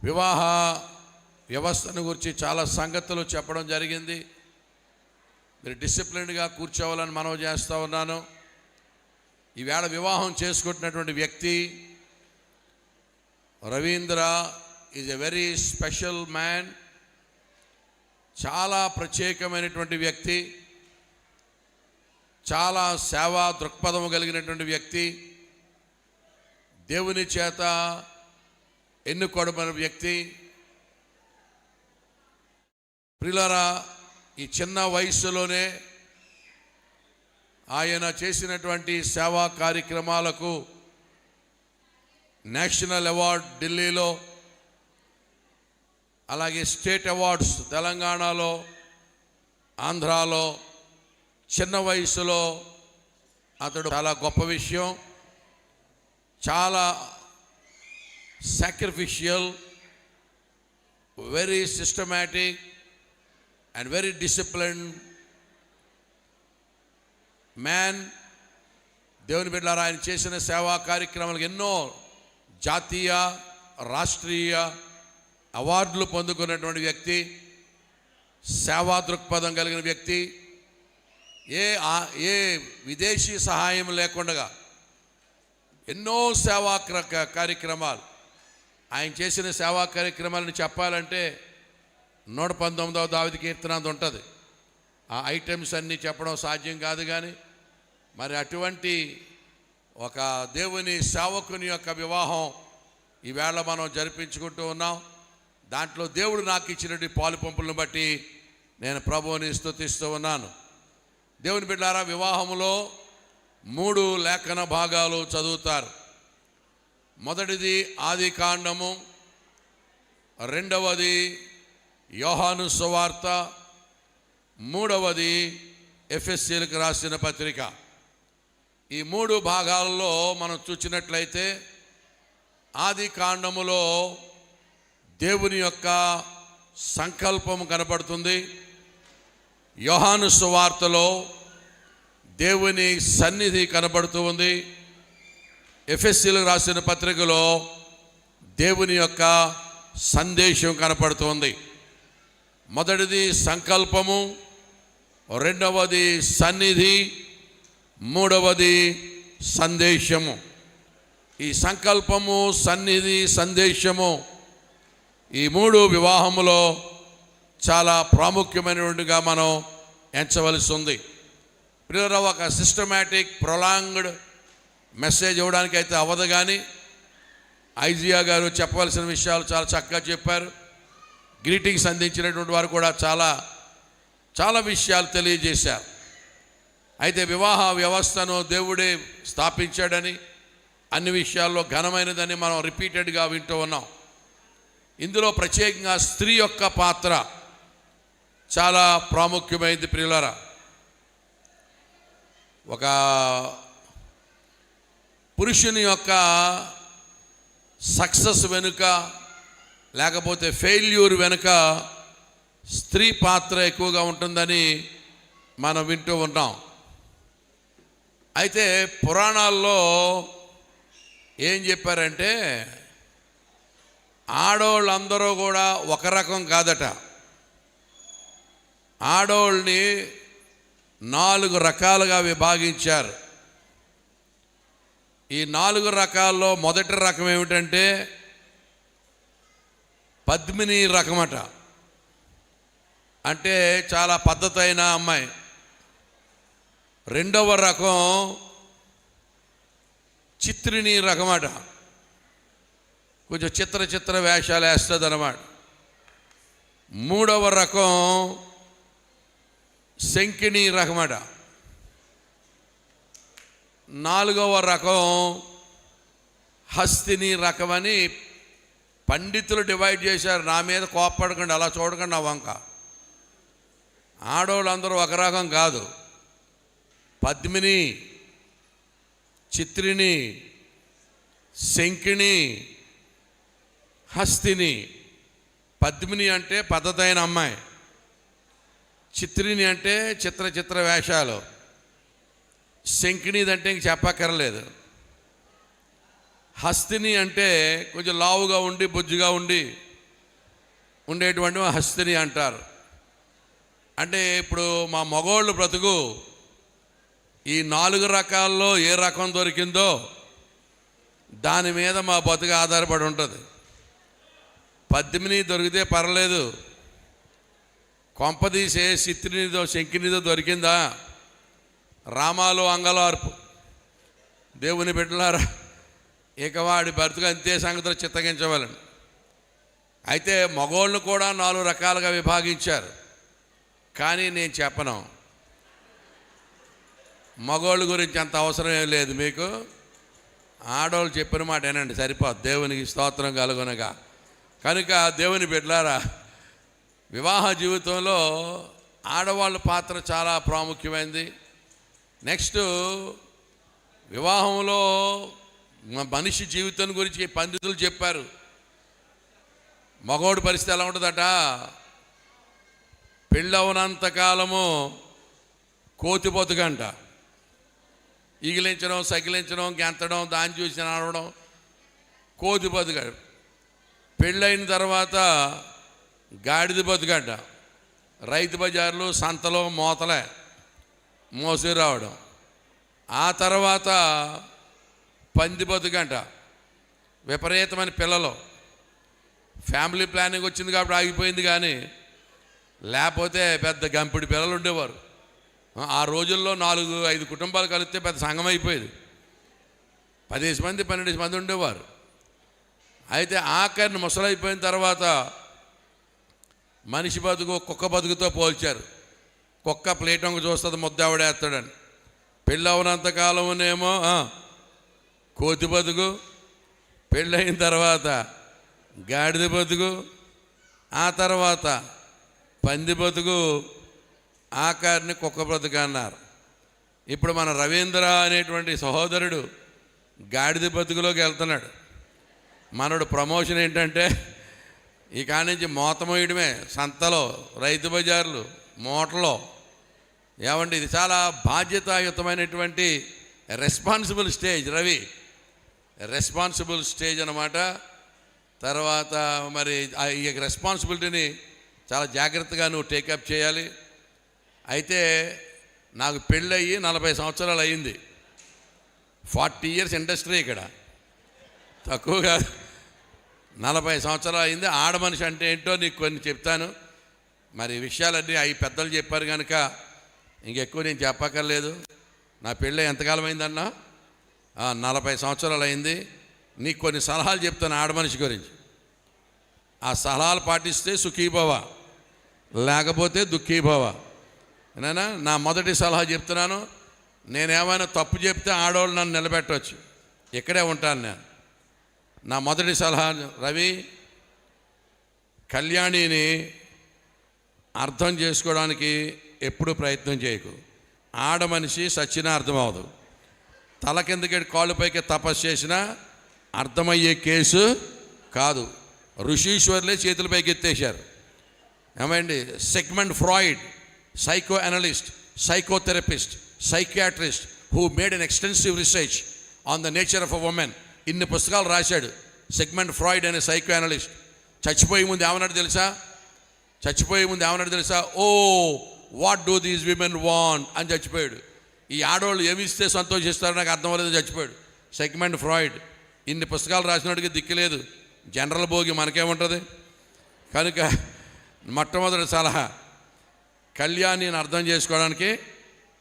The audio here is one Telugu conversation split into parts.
వివాహ వ్యవస్థను గురించి చాలా సంగతులు చెప్పడం జరిగింది. మీరు డిసిప్లిన్డ్గా కూర్చోవాలని మనవి చేస్తూ ఉన్నాను. ఈవేళ వివాహం చేసుకుంటున్నటువంటి వ్యక్తి Ravindra is a very special man. చాలా ప్రత్యేకమైనటువంటి వ్యక్తి, చాలా సేవా దృక్పథము కలిగినటువంటి వ్యక్తి, దేవుని చేత ఎన్నుకోబడిన వ్యక్తి. ప్రియులారా, ఈ చిన్న వయసులోనే ఆయన చేసినటువంటి సేవా కార్యక్రమాలకు నేషనల్ అవార్డ్ ఢిల్లీలో, అలాగే స్టేట్ అవార్డ్స్ తెలంగాణలో, ఆంధ్రాలో, చిన్న వయసులో అతడు చాలా గొప్ప విషయం. చాలా sacrificial, very systematic and very disciplined man. దేవుని బిడ్డలారా, ఆయన చేసిన సేవా కార్యక్రమాలకు ఎన్నో జాతీయ రాష్ట్రీయ అవార్డులు పొందుకున్నటువంటి వ్యక్తి, సేవా దృక్పథం కలిగిన వ్యక్తి. ఏ విదేశీ సహాయం లేకుండా ఎన్నో సేవా కార్యక్రమాలు, ఆయన చేసిన సేవా కార్యక్రమాలను చెప్పాలంటే 119వ దావీదు కీర్తన అంత ఉంటుంది. ఆ ఐటమ్స్ అన్నీ చెప్పడం సాధ్యం కాదు. కానీ మరి అటువంటి ఒక దేవుని సేవకుని యొక్క వివాహం ఈవేళ మనం జరిపించుకుంటూ ఉన్నాం. దాంట్లో దేవుడు నాకు ఇచ్చినటువంటి పాలు పంపులను బట్టి నేను ప్రభువుని స్తుతిస్తూ ఉన్నాను. దేవుని బిడ్డలారా, వివాహంలో 3 లేఖన భాగాలు చదువుతారు. మొదటిది ఆదికాండము, రెండవది యోహాను సువార్త, మూడవది ఎఫెసీయులకు రాసిన పత్రిక. ఈ 3 భాగాలలో మనం చూసినట్లయితే ఆదికాండములో దేవుని యొక్క సంకల్పం కనపడుతుంది. యోహాను సువార్తలో దేవుని సన్నిధి కనబడుతూ ఉంది. ఎఫెసీయులకు రాసిన పత్రికలో దేవుని యొక్క సందేశం కనపడుతుంది. మొదటిది సంకల్పము, రెండవది సన్నిధి, మూడవది సందేశము. ఈ సంకల్పము, సన్నిధి, సందేశము ఈ 3 వివాహములో చాలా ప్రాముఖ్యమైనటువంటిగా మనం ఎంచవలసి ఉంది. ప్రియులారా, ఒక సిస్టమాటిక్ ప్రొలాంగ్డ్ మెసేజ్ ఇవ్వడానికి అయితే అవ్వదు. కానీ ఐజియా గారు చెప్పవలసిన విషయాలు చాలా చక్కగా చెప్పారు. గ్రీటింగ్స్ అందించినటువంటి వారు కూడా చాలా విషయాలు తెలియజేశారు. అయితే వివాహ వ్యవస్థను దేవుడే స్థాపించాడని, అన్ని విషయాల్లో ఘనమైనదని మనం రిపీటెడ్గా వింటూ ఉన్నాం. ఇందులో ప్రత్యేకంగా స్త్రీ యొక్క పాత్ర చాలా ప్రాముఖ్యమైనది. ప్రియులారా, ఒక పురుషుని యొక్క సక్సెస్ వెనుక లేకపోతే ఫెయిల్యూర్ వెనుక స్త్రీ పాత్ర ఎక్కువగా ఉంటుందని మనం వింటూ ఉన్నాం. అయితే పురాణాల్లో ఏం చెప్పారంటే, ఆడవాళ్ళందరూ కూడా ఒక రకం కాదట. ఆడవాళ్ళని 4 రకాలుగా విభాగించారు. ఈ 4 రకాల్లో మొదటి రకం ఏమిటంటే పద్మిని రకమట. అంటే చాలా పద్ధతైన అమ్మాయి. రెండవ రకం చిత్రిని రకమట. కొంచెం చిత్ర వేషాలు వేస్తుంది అన్నమాట. మూడవ రకం శంకిని రకమట. నాలుగవ రకం హస్తిని రకమని పండితులు డివైడ్ చేశారు. నా మీద కోప్పడకండి, అలా చూడకండి నా వంక. ఆడవాళ్ళందరూ ఒక రకం కాదు. పద్మిని, చిత్రిని, శంకిని, హస్తిని. పద్మిని అంటే పద్ధతైన అమ్మాయి, చిత్రిని అంటే చిత్ర వేషాలు, శంకినిది అంటే ఇంక చెప్పక్కర్లేదు. హస్తిని అంటే కొంచెం లావుగా ఉండి బొజ్జుగా ఉండి ఉండేటువంటి హస్తిని అంటారు. అంటే ఇప్పుడు మా మగోళ్ళు బ్రతుకు ఈ 4 రకాల్లో ఏ రకం దొరికిందో దాని మీద మా బతుకు ఆధారపడి ఉంటుంది. పద్మిని దొరికితే పర్లేదు, కొంపదీసే సిత్రినిదో శంకినిదో దొరికిందా రామాలో అంగలార్పు. దేవుని బిడ్డలారా, ఇక వాడి బ్రతుకు అంతే సంగతులు చిత్తగించవాలని. అయితే మగోళ్ళను కూడా 4 రకాలుగా విభాగించారు. కానీ నేను చెప్పను, మగోళ్ళ గురించి అంత అవసరం ఏం లేదు మీకు. ఆడవాళ్ళు చెప్పిన మాట ఏనండి, సరిపోదు. దేవునికి స్తోత్రం కలుగునగా. కనుక దేవుని బిడ్డలారా, వివాహ జీవితంలో ఆడవాళ్ళ పాత్ర చాలా ప్రాముఖ్యమైనది. నెక్స్ట్, వివాహంలో మనిషి జీవితం గురించి పండితులు చెప్పారు. మగవాడి పరిస్థితి ఎలా ఉంటుందట, పెళ్ళవనంతకాలము కోతి బతుకంట. ఈగిలించడం, సకిలించడం, గెంతడం, దాన్ని చూసి నడవడం, కోతి బతుకాడు. పెళ్ళైన తర్వాత గాడిద బతుకంట. రైతు బజార్లు, సంతలో మోతలే మోసి రావడం. ఆ తర్వాత పంది బతుకంట. విపరీతమైన పిల్లలు. ఫ్యామిలీ ప్లానింగ్ వచ్చింది కాబట్టి ఆగిపోయింది, కానీ లేకపోతే పెద్ద గంపిడి పిల్లలు ఉండేవారు. ఆ రోజుల్లో 4-5 కుటుంబాలు కలిస్తే పెద్ద సంఘం అయిపోయేది. 10 మంది 12 మంది ఉండేవారు. అయితే ఆఖరిని ముసలైపోయిన తర్వాత మనిషి బతుకు కుక్క బతుకుతో పోల్చారు. కుక్క ప్లేట్ వంక చూస్తుంది, ముద్దావిడేస్తాడని. పెళ్ళవనంతకాలమునేమో కోతి బతుకు, పెళ్ళయిన తర్వాత గాడిద బతుకు, ఆ తర్వాత పంది బతుకు, ఆఖరిని కుక్క బ్రతుకు అన్నారు. ఇప్పుడు మన రవీంద్ర అనేటువంటి సహోదరుడు గాడిద బతుకులోకి వెళ్తున్నాడు. మనోడు ప్రమోషన్ ఏంటంటే ఈ కాడి నుంచి మోతమోయడమే, సంతలో, రైతు బజార్లు, మూటలో. ఏమండి, ఇది చాలా బాధ్యతాయుతమైనటువంటి responsible stage. Ravi responsible stage అన్నమాట. తర్వాత మరి ఈ రెస్పాన్సిబిలిటీని చాలా జాగ్రత్తగా నువ్వు టేకప్ చేయాలి. అయితే నాకు పెళ్ళయి 40 సంవత్సరాలు అయింది. 40 ఇయర్స్ ఇండస్ట్రీ ఇక్కడ, తక్కువ కాదు. 40 సంవత్సరాలు అయింది. ఆడ మనిషి అంటే ఏంటో నీకు కొన్ని చెప్తాను. మరి విషయాలన్నీ అవి పెద్దలు చెప్పారు కనుక ఇంకెక్కువ నేను చెప్పక్కర్లేదు. నా పెళ్ళి ఎంతకాలం అయిందన్నా? 40 సంవత్సరాలు అయింది. నీకు కొన్ని సలహాలు చెప్తాను ఆడ మనిషి గురించి. ఆ సలహాలు పాటిస్తే సుఖీభవ, లేకపోతే దుఃఖీభవ. నేనా నా మొదటి సలహా చెప్తున్నాను. నేనేమైనా తప్పు చెప్తే ఆడవాళ్ళు నన్ను నిలబెట్టవచ్చు, ఇక్కడే ఉంటాను నేను. నా మొదటి సలహా, రవి, కళ్యాణిని అర్థం చేసుకోవడానికి ఎప్పుడు ప్రయత్నం చేయకు. ఆడ మనిషి సచ్చినా అర్థం అవ్వదు. తల కిందకి కాళ్ళు పైకి తపస్సు చేసినా అర్థమయ్యే కేసు కాదు. ఋషీశ్వర్లే చేతుల పైకి ఎత్తేశారు. ఏమండి, Sigmund Freud, psycho analyst, psychotherapist, psychiatrist, who made an extensive research on the nature of a woman. ఇన్ని పుస్తకాలు రాశాడు సిగ్మండ్ ఫ్రాయిడ్ అనే సైకో అనలిస్ట్. చచ్చిపోయే ముందు ఏమన్నాడు తెలుసా? ఓ what do these women want అని చచ్చిపోయాడు. ఈ ఆడవాళ్ళు ఏమిస్తే సంతోషిస్తారో నాకు అర్థం అవ్వలేదు, చచ్చిపోయాడు సిగ్మండ్ ఫ్రాయిడ్. ఇన్ని పుస్తకాలు రాసినోడికి దిక్కులేదు. జనరల్ భోగి మనకేముంటుంది? కనుక మొట్టమొదటి సలహా, కళ్యాణిని అర్థం చేసుకోవడానికి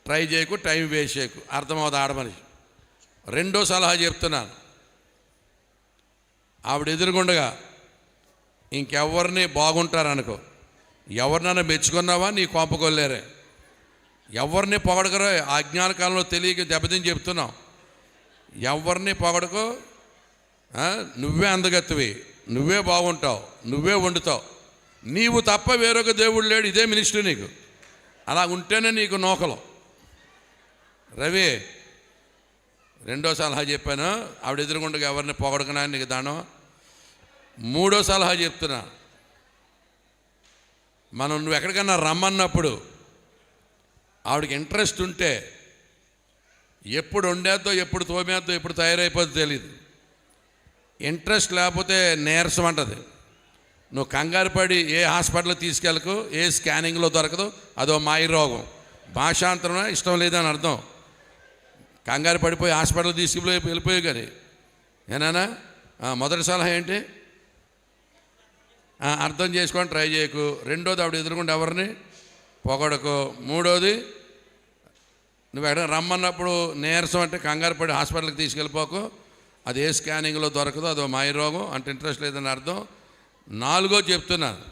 ట్రై చేయకు, టైం వేస్ట్ చేయకు, అర్థమవుతుంది ఆడమనిషి. రెండో సలహా చెప్తున్నాను, ఆవిడ ఎదురుగుండగా ఇంకెవరిని బాగుంటారనుకో. ఎవరినైనా మెచ్చుకున్నావా నీ కొంపకొల్లేరే. ఎవరిని పొగడకరో, అజ్ఞాన కాలంలో తెలియక దెబ్బతిని చెప్తున్నావు. ఎవరిని పొగడకో, నువ్వే అందగత్తివి, నువ్వే బాగుంటావు, నువ్వే వండుతావు, నీవు తప్ప వేరొక దేవుడు లేడు, ఇదే మినిస్ట్రీ నీకు. అలా ఉంటేనే నీకు నోకలు. రవి, రెండో సలహా చెప్పాను, ఆవిడ ఎదురుగుండగా ఎవరిని పొగడకనా నీకు దానం. మూడో సలహా చెప్తున్నా, నువ్వు ఎక్కడికన్నా రమ్మన్నప్పుడు ఆవిడకి ఇంట్రెస్ట్ ఉంటే ఎప్పుడు వండేద్దో, ఎప్పుడు తోమేద్దో, ఎప్పుడు తయారైపోద్దో తెలియదు. ఇంట్రెస్ట్ లేకపోతే నీరసం అంటది. నువ్వు కంగారు పడి ఏ హాస్పిటల్కి తీసుకెళ్ళకు, ఏ స్కానింగ్లో దొరకదు, అదో మాయ రోగం. భాషాంతరం ఇష్టం లేదని అర్థం. కంగారు పడిపోయి హాస్పిటల్ తీసుకుపోయి వెళ్ళిపోయావు కానీ ఏనానా. మొదటి సలహా ఏంటి? అర్థం చేసుకొని ట్రై చేయకు. రెండోది, ఆవిడ ఎదురుకుండా ఎవరిని పొగడకు. మూడోది, నువ్వు ఎక్కడ రమ్మన్నప్పుడు నీరసం అంటే కంగారు పడి హాస్పిటల్కి తీసుకెళ్ళిపోకు, అది ఏ స్కానింగ్లో దొరకదు, అదో మాయ రోగం అంటే ఇంట్రెస్ట్ లేదని అర్థం. నాలుగో చెప్తున్నాను,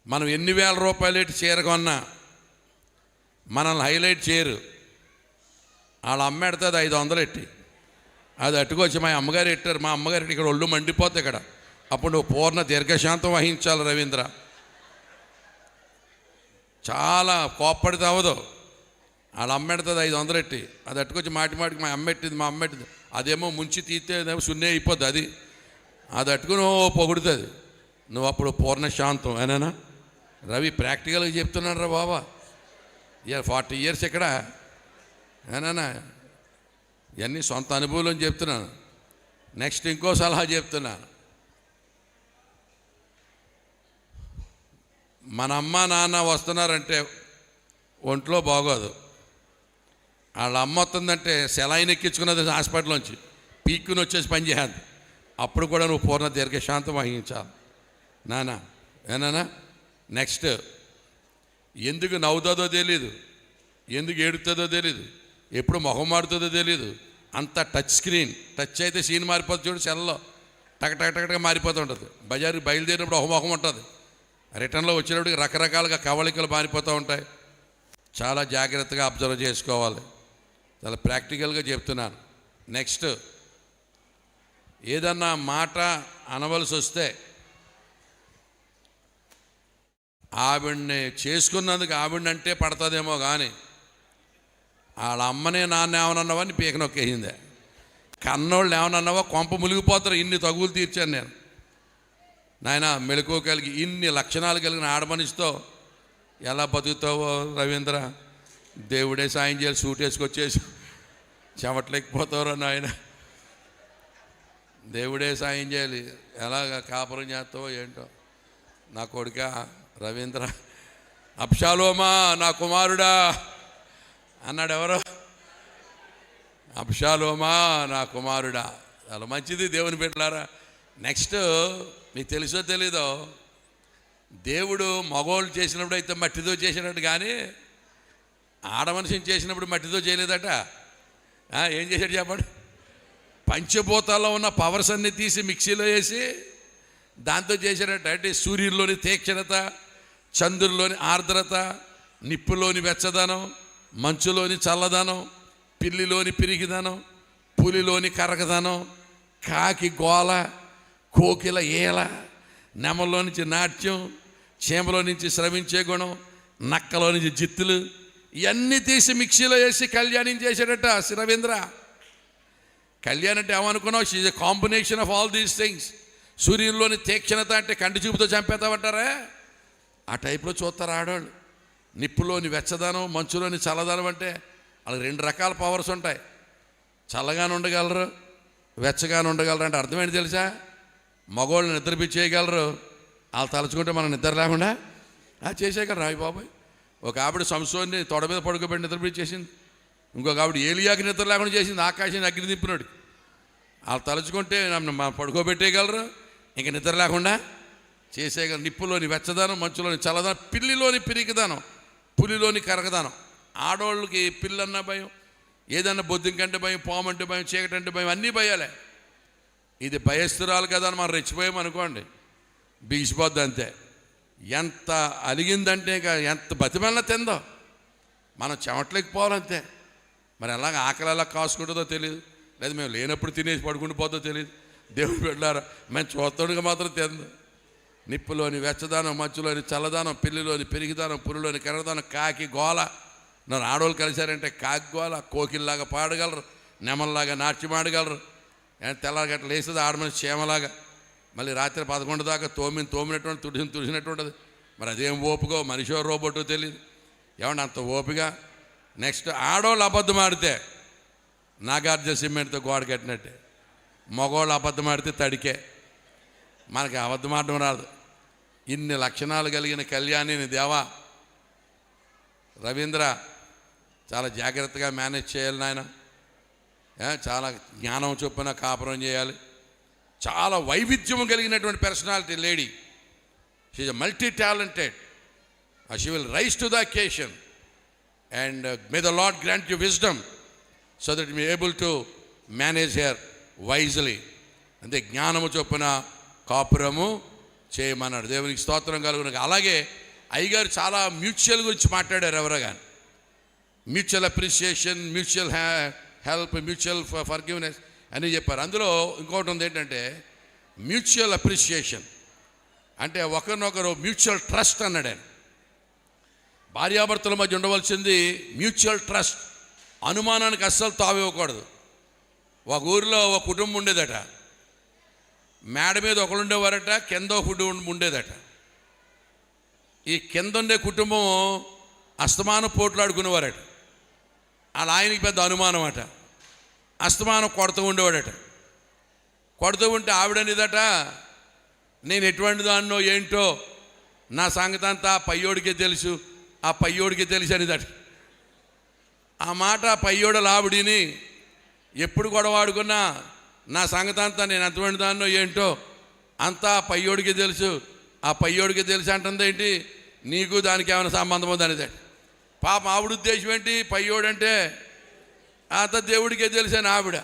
మనం ఎన్ని వేల రూపాయలు ఎట్టి చీర కొన్నా మనల్ని హైలైట్ చేయరు. వాళ్ళ అమ్మ ఎడుతుంది 500 ఎట్టి, అది అట్టుకొచ్చి మా అమ్మగారు ఎట్టారు, మా అమ్మగారు ఇక్కడ ఒళ్ళు మండిపోతాయి ఇక్కడ. అప్పుడు నువ్వు పూర్ణ దీర్ఘశాంతం వహించాలి రవీంద్ర. చాలా కోప్పడితే అవ్వదు. వాళ్ళ అమ్మ ఎడుతుంది 500 ఎట్టి, అది అట్టుకొచ్చి మాటికి మా అమ్మ ఎట్టింది, మా అమ్మ ఎట్టింది, అదేమో ముంచి తీస్తేమో సున్నే అయిపోద్ది. అది అట్టుకుని పొగుడుతుంది. నువ్వు అప్పుడు పూర్ణ శాంతం. ఏనా రవి? ప్రాక్టికల్గా చెప్తున్నాను రా బాబా. 40 years ఇక్కడ. ఏనా ఇవన్నీ సొంత అనుభవం చెప్తున్నాను. నెక్స్ట్ ఇంకో సలహా చెప్తున్నాను. మన అమ్మ నాన్న వస్తున్నారంటే ఒంట్లో బాగోదు. వాళ్ళ అమ్మ వస్తుందంటే సెలైన్ ఎక్కించుకున్నది హాస్పిటల్లోంచి, పీక్కుని వచ్చేసి పని చేయాలి. అప్పుడు కూడా నువ్వు పూర్ణ దీర్ఘశాంతం వహించాలి నాన్న. ఏనా నెక్స్ట్, ఎందుకు నవ్వుతుందో తెలీదు, ఎందుకు ఏడుతుందో తెలీదు, ఎప్పుడు మొహం మారుతుందో తెలీదు. అంత టచ్ స్క్రీన్. టచ్ అయితే సీన్ మారిపోతుంది చూడు, సెల్లో టకటకటకగా మారిపోతూ ఉంటుంది. బజారుకి బయలుదేరినప్పుడు ఒక మొహం ఉంటుంది, రిటర్న్లో వచ్చినప్పటికి రకరకాలుగా కవళికలు మారిపోతూ ఉంటాయి. చాలా జాగ్రత్తగా అబ్జర్వ్ చేసుకోవాలి. చాలా ప్రాక్టికల్గా చెప్తున్నాను. నెక్స్ట్, ఏదన్నా మాట అనవలసి వస్తే ఆవిడ్ని చేసుకున్నందుకు ఆవిడంటే పడుతుందేమో కానీ వాళ్ళ అమ్మనే నాన్న ఏమనన్నావా అని పీక నొక్కేసిందే. కన్నోళ్ళు ఏమనన్నావా కొంప మునిగిపోతారు. ఇన్ని తగులు తీర్చాను నేను నాయన. మెళుకు కలిగి ఇన్ని లక్షణాలు కలిగిన ఆడమనిషితో ఎలా బతుకుతావో రవీంద్ర, దేవుడే సాయం చేయాలి. సూట్ వేసుకొచ్చేసి చెమట్లేకపోతారో నాయన, దేవుడే సాయం చేయాలి. ఎలాగ కాపురం చేస్తావో ఏంటో. నా కొడుక రవీంద్ర, అబ్షాలోమా నా కుమారుడా అన్నాడు. ఎవరో అబ్షాలోమా నా కుమారుడా. చాలా మంచిది దేవుని బిడ్డలారా. నెక్స్ట్, మీకు తెలుసో తెలీదో, దేవుడు మగోళ్ళు చేసినప్పుడు అయితే మట్టితో చేసినట్టు కానీ ఆడమనిషిని చేసినప్పుడు మట్టితో చేయలేదట. ఏం చేశాడు చెప్పండి? పంచభూతాల్లో ఉన్న పవర్స్ అన్నీ తీసి మిక్సీలో వేసి దాంతో చేశాడట. అంటే సూర్యుల్లోని తీక్షణత, చంద్రుల్లోని ఆర్ద్రత, నిప్పులోని వెచ్చదనం, మంచులోని చల్లదనం, పిల్లిలోని పిరికిదనం, పులిలోని కరకదనం, కాకి గోల, కోకిల ఏల, నెమలో నుంచి నాట్యం, చీమలో నుంచి స్రవించే గుణం, నక్కలో నుంచి జిత్తులు, ఇవన్నీ తీసి మిక్సీలో వేసి కళ్యాణం చేశాడట రవీంద్ర. కళ్యాణ్ అంటే ఏమనుకున్నావు? She's a combination of all these things. సూర్యుల్లోని తీక్షణత అంటే కంటి చూపుతో చంపేతామంటారా? ఆ టైప్లో చూస్తారు ఆడవాళ్ళు. నిప్పులోని వెచ్చదనం, మంచులోని చల్లదనం అంటే వాళ్ళకి 2 రకాల పవర్స్ ఉంటాయి. చల్లగానే ఉండగలరు, వెచ్చగానే ఉండగలరు. అంటే అర్థమేంటి తెలుసా? మగవాళ్ళు నిద్రపిచ్చేయగలరు, వాళ్ళు తలుచుకుంటే మనం నిద్ర లేకుండా చేసేయగలరు. రాయి బాబాయ్, ఒక ఆవిడ సంసోన్ని తొడ మీద పడుకోబెట్టి నిద్రపిచ్చేసింది. ఇంకొక ఆవిడ ఏలియాకి నిద్ర లేకుండా చేసింది, ఆకాశాన్ని అగ్ని దింపినాడు. వాళ్ళు తలుచుకుంటే పడుకోబెట్టేయగలరు, ఇంక నిద్ర లేకుండా చేసేయగలరు. నిప్పులోని వెచ్చదనం, మంచులోని చల్లదనం, పిల్లిలోని పిరికిదనం, పులిలోని కరకదనం. ఆడవాళ్ళకి పిల్లన్న భయం, ఏదన్నా బొద్దింకంటే భయం, పాము అంటే భయం, చీకటి అంటే భయం, అన్నీ భయాలే. ఇది భయస్తురాలు కదా అని మనం రెచ్చిపోయామనుకోండి, బిగిసిపోద్ది అంతే. ఎంత అలిగిందంటే ఇంకా ఎంత బతిమల్లా తిందో, మనం చెమట్లేకపోవాలంతే. మరి అలాగ ఆకలి ఎలా కాసుకుంటుందో తెలియదు, లేదా మేము లేనప్పుడు తినేసి పడుకుంటూ పోతుందో తెలియదు. దేవుడు పెట్టారా, మేము చూస్తుండగా మాత్రం తిందు. నిప్పులోని వెచ్చదనం, మచ్చులోని చల్లదనం, పిల్లిలోని పెరిగిదనం, పులిలోని కరదనం, కాకి గోల. నన్ను ఆడవాళ్ళు కలిశారంటే కాకి గోల, కోకిల్లాగా పాడగలరు, నెమల్లాగా నాట్యం ఆడగలరు. తెల్లగట్ల లేస్తుంది ఆడమని క్షేమలాగా. మళ్ళీ రాత్రి 11 దాకా తోమినటువంటి తుడిసినట్టు ఉంటుంది. మరి అదేం ఓపికో, మనిషో రోబోటో తెలియదు. ఏమన్నా అంత ఓపిక. నెక్స్ట్, ఆడవాళ్ళు అబద్ధం ఆడితే నాగార్జున సిమెంట్తో గోడ కట్టినట్టే, మగవాళ్ళు అబద్ధం ఆడితే తడికే. మనకి అబద్ధం ఆడడం రాదు. ఇన్ని లక్షణాలు కలిగిన కళ్యాణిని దేవా రవీంద్ర చాలా జాగ్రత్తగా మేనేజ్ చేయాలి నాయన. చాలా జ్ఞానం చొప్పున కాపురం చేయాలి. చాలా వైవిధ్యం కలిగినటువంటి personality lady. She is multi talented. She will rise to the occasion and may the Lord grant you wisdom so that you be able to manage her wisely. అంటే జ్ఞానము చొప్పున కాపురము చేయమన్నాడు. దేవునికి స్తోత్రం కలుగును. అలాగే అయ్యగారు చాలా మ్యూచువల్ గురించి మాట్లాడారు. ఎవరో కానీ mutual appreciation, mutual help, mutual forgiveness అని చెప్పారు. అందులో ఇంకోటి ఉంది ఏంటంటే మ్యూచువల్ అప్రిషియేషన్ అంటే ఒకరినొకరు మ్యూచువల్ ట్రస్ట్ అన్నాడు ఆయన. భార్యాభర్తల మధ్య ఉండవలసింది మ్యూచువల్ ట్రస్ట్. అనుమానానికి అస్సలు తావివ్వకూడదు. ఒక ఊరిలో ఒక కుటుంబం ఉండేదట. మేడ మీద ఒకళ్ళు ఉండేవారట, కింద ఒక కుటుంబం ఉండేదట. ఈ కింద ఉండే కుటుంబం అస్తమానం పోట్లాడుకునేవారట. వాళ్ళ ఆయనకి పెద్ద అనుమానం అట. అస్తమానం కొడుతూ ఉండేవాడట. కొడుతూ ఉంటే ఆవిడనిదట, నేను ఎటువంటి దాన్నో ఏంటో నా సంగతి అంతా పయ్యోడికే తెలుసు, ఆ పయ్యోడికే తెలుసు అనిదట. ఆ మాట పయ్యోడల ఆవిడిని ఎప్పుడు గొడవాడుకున్నా నా సంగతి అంతా నేను ఎంతమంది దాన్నో ఏంటో అంతా పయ్యోడికి తెలుసు, ఆ పయ్యోడికి తెలుసు అంటుంది. ఏంటి నీకు దానికి ఏమైనా సంబంధం ఉందనేది. పాప ఆవిడ ఉద్దేశం ఏంటి? పయ్యోడంటే అంత దేవుడికే తెలుసు అని ఆవిడ.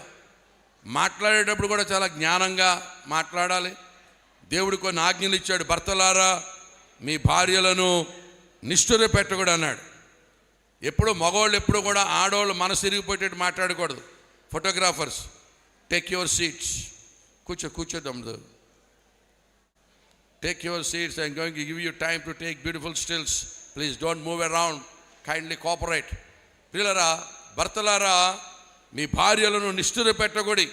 మాట్లాడేటప్పుడు కూడా చాలా జ్ఞానంగా మాట్లాడాలి. దేవుడు కొన్ని ఆజ్ఞలు ఇచ్చాడు. భర్తలారా మీ భార్యలను నిష్ఠుర పెట్టకూడదు అన్నాడు. ఎప్పుడు మగవాళ్ళు ఎప్పుడు కూడా ఆడవాళ్ళు మనసు తిరిగిపోయేటట్టు మాట్లాడకూడదు. Photographers take your seats. కూర్చోద్దాం. Take your seats. I'm going to give you time to take beautiful stills. Please don't move around. Kindly cooperate. పిల్లరా భర్తలారా మీ భార్యలను నిష్ఠుర పెట్టకూడదు.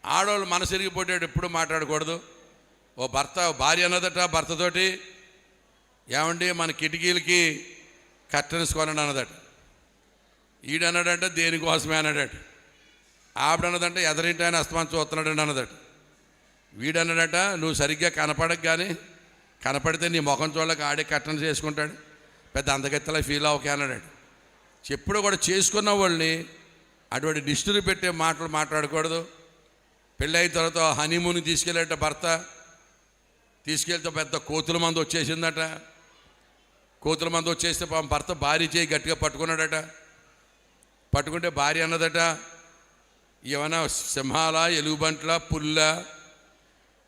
ఆడవాళ్ళు మనసు తిరిగిపోయేటట్టు ఎప్పుడు మాట్లాడకూడదు. ఓ భార్య అన్నదట భర్తతోటి, ఏమండి మన కిటికీలకి కర్టన్స్ కొనండి అన్నదట. ఈడన్నాడంటే దేనికోసమే అన్నాడట. ఆవిడన్నదంటే ఎదరింటి ఆయన అస్తమానం చూస్తున్నాడండి అన్నదట. వీడన్నాడట నువ్వు సరిగ్గా కనపడక కానీ కనపడితే నీ ముఖం చూడలేక ఆడే కర్టన్స్ చేసుకుంటాడు, పెద్ద అందగత్తెలా ఫీల్ అవ్వకే అన్నాడట. ఎప్పుడు కూడా చేసుకున్న వాళ్ళని అటువంటి నిష్ఠులు పెట్టే మాటలు మాట్లాడకూడదు. పెళ్ళైన తర్వాత హనీమూన్ తీసుకెళ్ళేట భర్త. తీసుకెళ్తే పెద్ద కోతుల మంది వచ్చేసిందట. కోతుల మంది వచ్చేస్తే పాపం భర్త భార్య చేయి గట్టిగా పట్టుకున్నాడట. పట్టుకుంటే భార్య అన్నదట, ఏమైనా సింహాల, ఎలుగుబంట్ల, పుల్ల,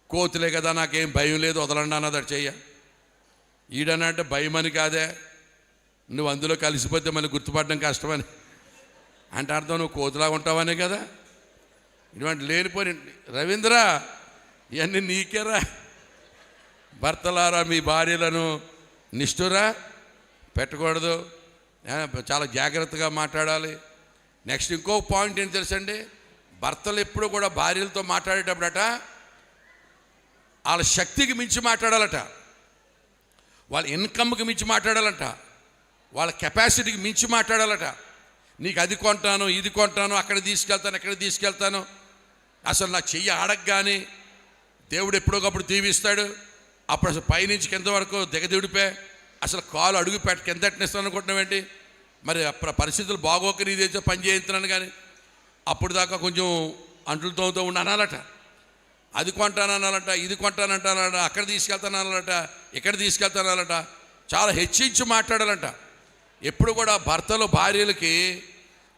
కోతులే కదా, నాకేం భయం లేదు, వదలండి అన్నదట చెయ్య. ఈడనంటే భయం అని కాదే, నువ్వు అందులో కలిసిపోతే మళ్ళీ గుర్తుపడడం కష్టమని. అంటే అర్థం నువ్వు కోతులాగా ఉంటావనే కదా. ఇటువంటి లేనిపోయి రవీంద్ర ఇవన్నీ నీకేరా. భర్తలారా మీ భార్యలను నిష్ఠురా పెట్టకూడదు. చాలా జాగ్రత్తగా మాట్లాడాలి. నెక్స్ట్ ఇంకో పాయింట్ ఏం తెలుసండి, భర్తలు ఎప్పుడు కూడా భార్యలతో మాట్లాడేటప్పుడట వాళ్ళ శక్తికి మించి మాట్లాడాలట, వాళ్ళ ఇన్కమ్కి మించి మాట్లాడాలట, వాళ్ళ కెపాసిటీకి మించి మాట్లాడాలట. నీకు అది కొంటాను, ఇది కొంటాను, అక్కడ తీసుకెళ్తాను, ఎక్కడ తీసుకెళ్తాను, అసలు నా చెయ్యి ఆడగానే దేవుడు ఎప్పుడోకప్పుడు దీవిస్తాడు, అప్పుడు అసలు పైనుంచి కింద వరకు దిగదిడిపే అసలు కాలు అడుగు పెట్ట కింద ఎట్టనిస్తాను అనుకుంటున్నావేంటి? మరి పరిస్థితులు బాగోక నీ దగ్గర పని చేయించున్నాను కానీ అప్పుడు దాకా కొంచెం అంట్లు తోముతూ ఉండి అనాలట. అది కొంటానన్నాలట, ఇది కొంటానంటానట, అక్కడ తీసుకెళ్తానన్నాలట, ఇక్కడ తీసుకెళ్తానన్నట. చాలా హెచ్చించి మాట్లాడాలంట. ఎప్పుడు కూడా భర్తలు భార్యలకి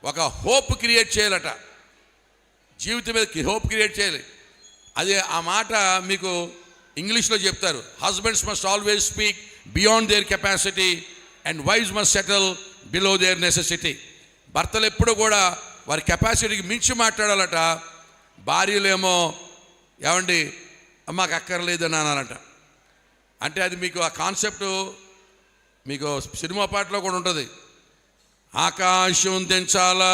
ఒక హోప్ క్రియేట్ చేయాలట. జీవితం మీద హోప్ క్రియేట్ చేయాలి. అదే ఆ మాట మీకు ఇంగ్లీష్లో చెప్తారు. Husbands must always speak beyond their capacity and wives must settle below their necessity. భర్తలు ఎప్పుడు కూడా వారి కెపాసిటీకి మించి మాట్లాడాలట. భార్యలేమో ఏమండి మాకు అక్కర్లేదని అనాలట. అంటే అది మీకు ఆ కాన్సెప్టు మీకు సినిమా పాటలో కూడా ఉంటుంది. ఆకాశం దించాలా,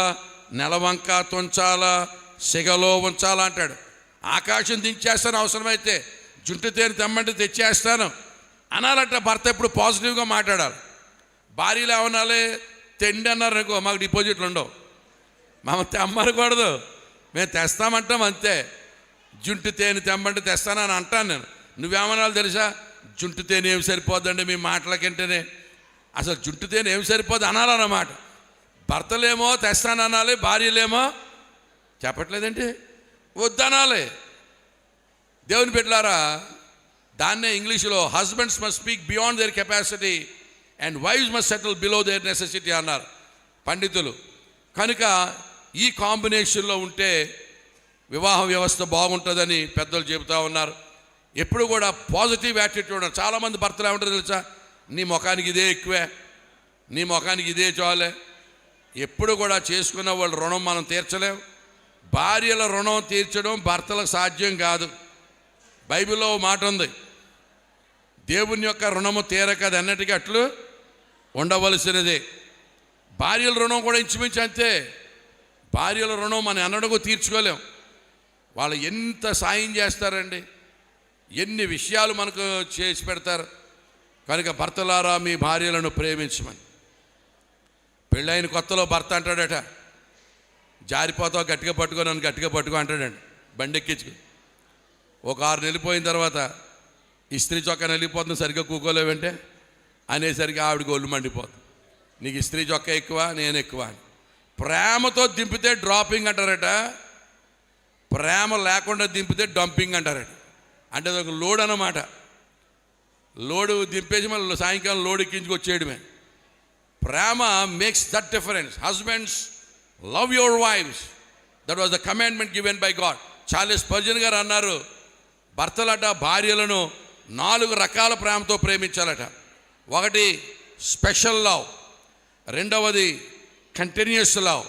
నెలవంక తుంచాలా, సిగలో ఉంచాలా అంటాడు. ఆకాశం దించేస్తాను, అవసరమైతే జుంటు తేనె తెమ్మంటే తెచ్చేస్తాను అనాలట. భర్త ఎప్పుడు పాజిటివ్గా మాట్లాడాలి. భార్యలు ఏమనాలి, తెండి అన్నారు అనుకో, మాకు డిపాజిట్లు ఉండవు, మమ్మల్ని తెమ్మనకూడదు, మేము తెస్తామంటాం అంతే. జుంటు తేనె తెమ్మంటే తెస్తానని అంటాను నేను. నువ్వేమనాలి తెలుసా? జుంటు తేనె ఏమి సరిపోద్దండి మీ మాటలకంటేనే. అసలు జుంటు తేనె ఏమి సరిపోద్ది అనాలన్నమాట. భర్తలేమో తెస్తాననాలి, భార్యలేమో చెప్పట్లేదండి వద్దనాలి. దేవుని బిడ్డలారా, దాన్నే ఇంగ్లీషులో husbands must speak beyond their capacity and wives must settle below their necessity అన్నారు పండితులు. కనుక ఈ కాంబినేషన్లో ఉంటే వివాహ వ్యవస్థ బాగుంటుందని పెద్దలు చెబుతూ ఉన్నారు. ఎప్పుడు కూడా పాజిటివ్ యాటిట్యూడ్. చాలామంది భర్తలు ఏమంటారు తెలుసా? నీ ముఖానికి ఇదే ఎక్కువే, నీ ముఖానికి ఇదే చాలే. ఎప్పుడు కూడా చేసుకున్న వాళ్ళ రుణం మనం తీర్చలేం. భార్యల రుణం తీర్చడం భర్తలకు సాధ్యం కాదు. బైబిల్లో మాట ఉంది, దేవుని యొక్క రుణము తీరకది అన్నట్టుగా అట్లు ఉండవలసినదే. భార్యల రుణం కూడా ఇంచుమించు అంతే. భార్యల రుణం మనం అన్నడకు తీర్చుకోలేం. వాళ్ళు ఎంత సాయం చేస్తారండి, ఎన్ని విషయాలు మనకు చేసి పెడతారు. కనుక భర్తలారా మీ భార్యలను ప్రేమించమని. పెళ్ళైన కొత్తలో భర్త అంటాడట, జారిపోతావు గట్టిగా పట్టుకో, నన్ను గట్టిగా పట్టుకో అంటాడండి బండెక్కించుకు. ఒక 6 నెలలు పోయిన తర్వాత ఇస్త్రీ చొక్కా నలిగిపోతుంది, సరిగ్గా కూకోలేవంటే అనేసరికి ఆవిడకి ఒళ్ళు మండిపోతుంది. నీకు ఇస్త్రీ చొక్కా ఎక్కువ, నేను ఎక్కువ అని. ప్రేమతో దింపితే డ్రాపింగ్ అంటారట, ప్రేమ లేకుండా దింపితే డంపింగ్ అంటారట. అంటే అది ఒక లోడ్ అన్నమాట. లోడు దింపేసి మళ్ళీ సాయంకాలం లోడ్ ఎక్కించుకొచ్చేయడమే. ప్రేమ makes that difference. Husbands love your wives, that was the commandment given by God. Charles Spurgeon garu అన్నారు, భర్తలట భార్యలను 4 రకాల ప్రేమతో ప్రేమించాలట. ఒకటి స్పెషల్ లవ్, రెండవది కంటిన్యూస్ లవ్,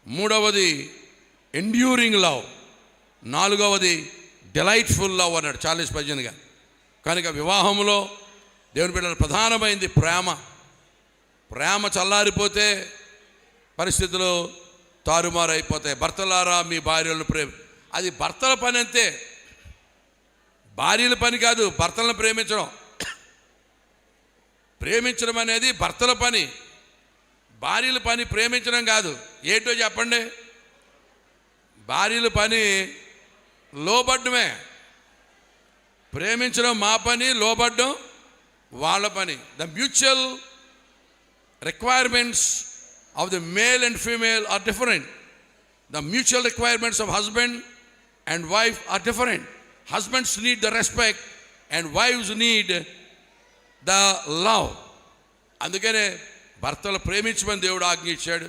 మూడవది ఎండ్యూరింగ్ లవ్, నాలుగవది డిలైట్ఫుల్ లవ్ అన్నాడు చార్లెస్ స్పర్జన్ గారు. కనుక వివాహంలో దేవుని బిడ్డల ప్రధానమైంది ప్రేమ. ప్రేమ చల్లారిపోతే పరిస్థితులు తారుమారు అయిపోతాయి. భర్తలారా మీ భార్యలను అది భర్తల పని అంతే, భార్యల పని కాదు. భర్తలను ప్రేమించడం అనేది భర్తల పని, భార్యల పని ప్రేమించడం కాదు. ఏంటో చెప్పండి? భార్యల పని లోబడ్డమే. ప్రేమించడం మా పని, లోబడ్డం వాళ్ళ పని. The mutual requirements of the male and female are different. The mutual requirements of husband and wife are different. Husbands need the respect and wives need the love. అందుకనే భర్తలు ప్రేమించమని దేవుడు ఆజ్ఞించాడు.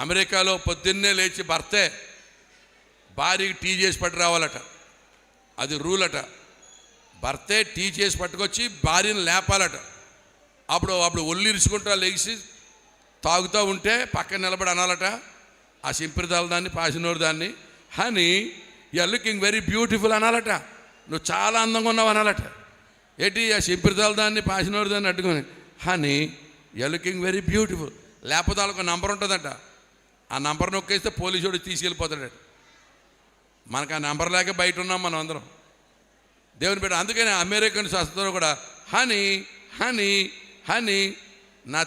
అమెరికాలో పొద్దున్నే లేచి భర్తే భార్యకి టీ చేసి పట్టు రావాలట. అది రూల్ అట. భర్తే టీ చేసి పట్టుకొచ్చి భార్యను లేపాలట. అప్పుడు ఒళ్ళు ఇరుచుకుంటా లెగిసి తాగుతూ ఉంటే పక్కన నిలబడి అనాలట, ఆ సింపిరిదాల దాన్ని, పాసినోరు దాన్ని, honey you are looking very beautiful అనాలట. నువ్వు చాలా అందంగా ఉన్నావు అనాలట. ఏంటి ఆ సింపిరిదాల దాన్ని, పాసినోరు దాన్ని అట్టుకొని, honey you are looking very beautiful. లేకపోతే వాళ్ళకు నంబర్ ఉంటుందట. ఆ నంబర్ నొక్కేస్తే పోలీసుడు తీసుకెళ్ళిపోతాడట. మనకు ఆ నెంబర్ లేక బయట ఉన్నాం మనం అందరం. దేవుని బిడ్డ. అందుకని అమెరికన్ శాస్త్రంలో కూడా హనీ హనీ హనీ నా